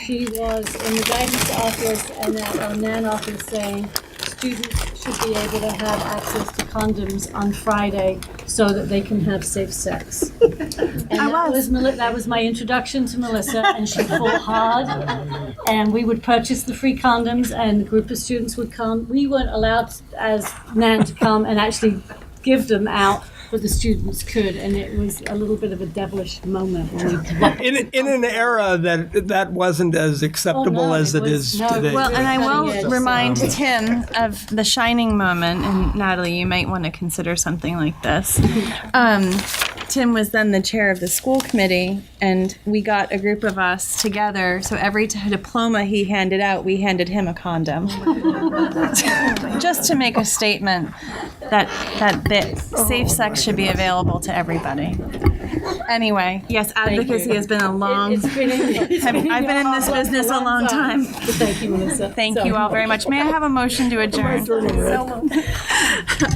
she was in the guidance office and at our NAN office saying, students should be able to have access to condoms on Friday so that they can have safe sex. And that was my introduction to Melissa, and she fought hard. And we would purchase the free condoms, and a group of students would come. We weren't allowed as Nan to come and actually give them out, but the students could, and it was a little bit of a devilish moment. When we In an era that wasn't as acceptable as it is today. Well, and I will Yes. remind Tim of the shining moment, and Natalie, you might want to consider something like this. Tim was then the chair of the school committee, and we got a group of us together. So every diploma he handed out, we handed him a condom, just to make a statement that safe sex should be available to everybody. Anyway, yes, advocacy has been a long. I've been in this business a long time. Thank you, Melissa. Thank you all very much. May I have a motion to adjourn?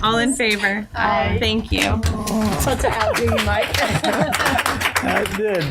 All in favor? Aye. Thank you. Such an outdo, Mike. I did.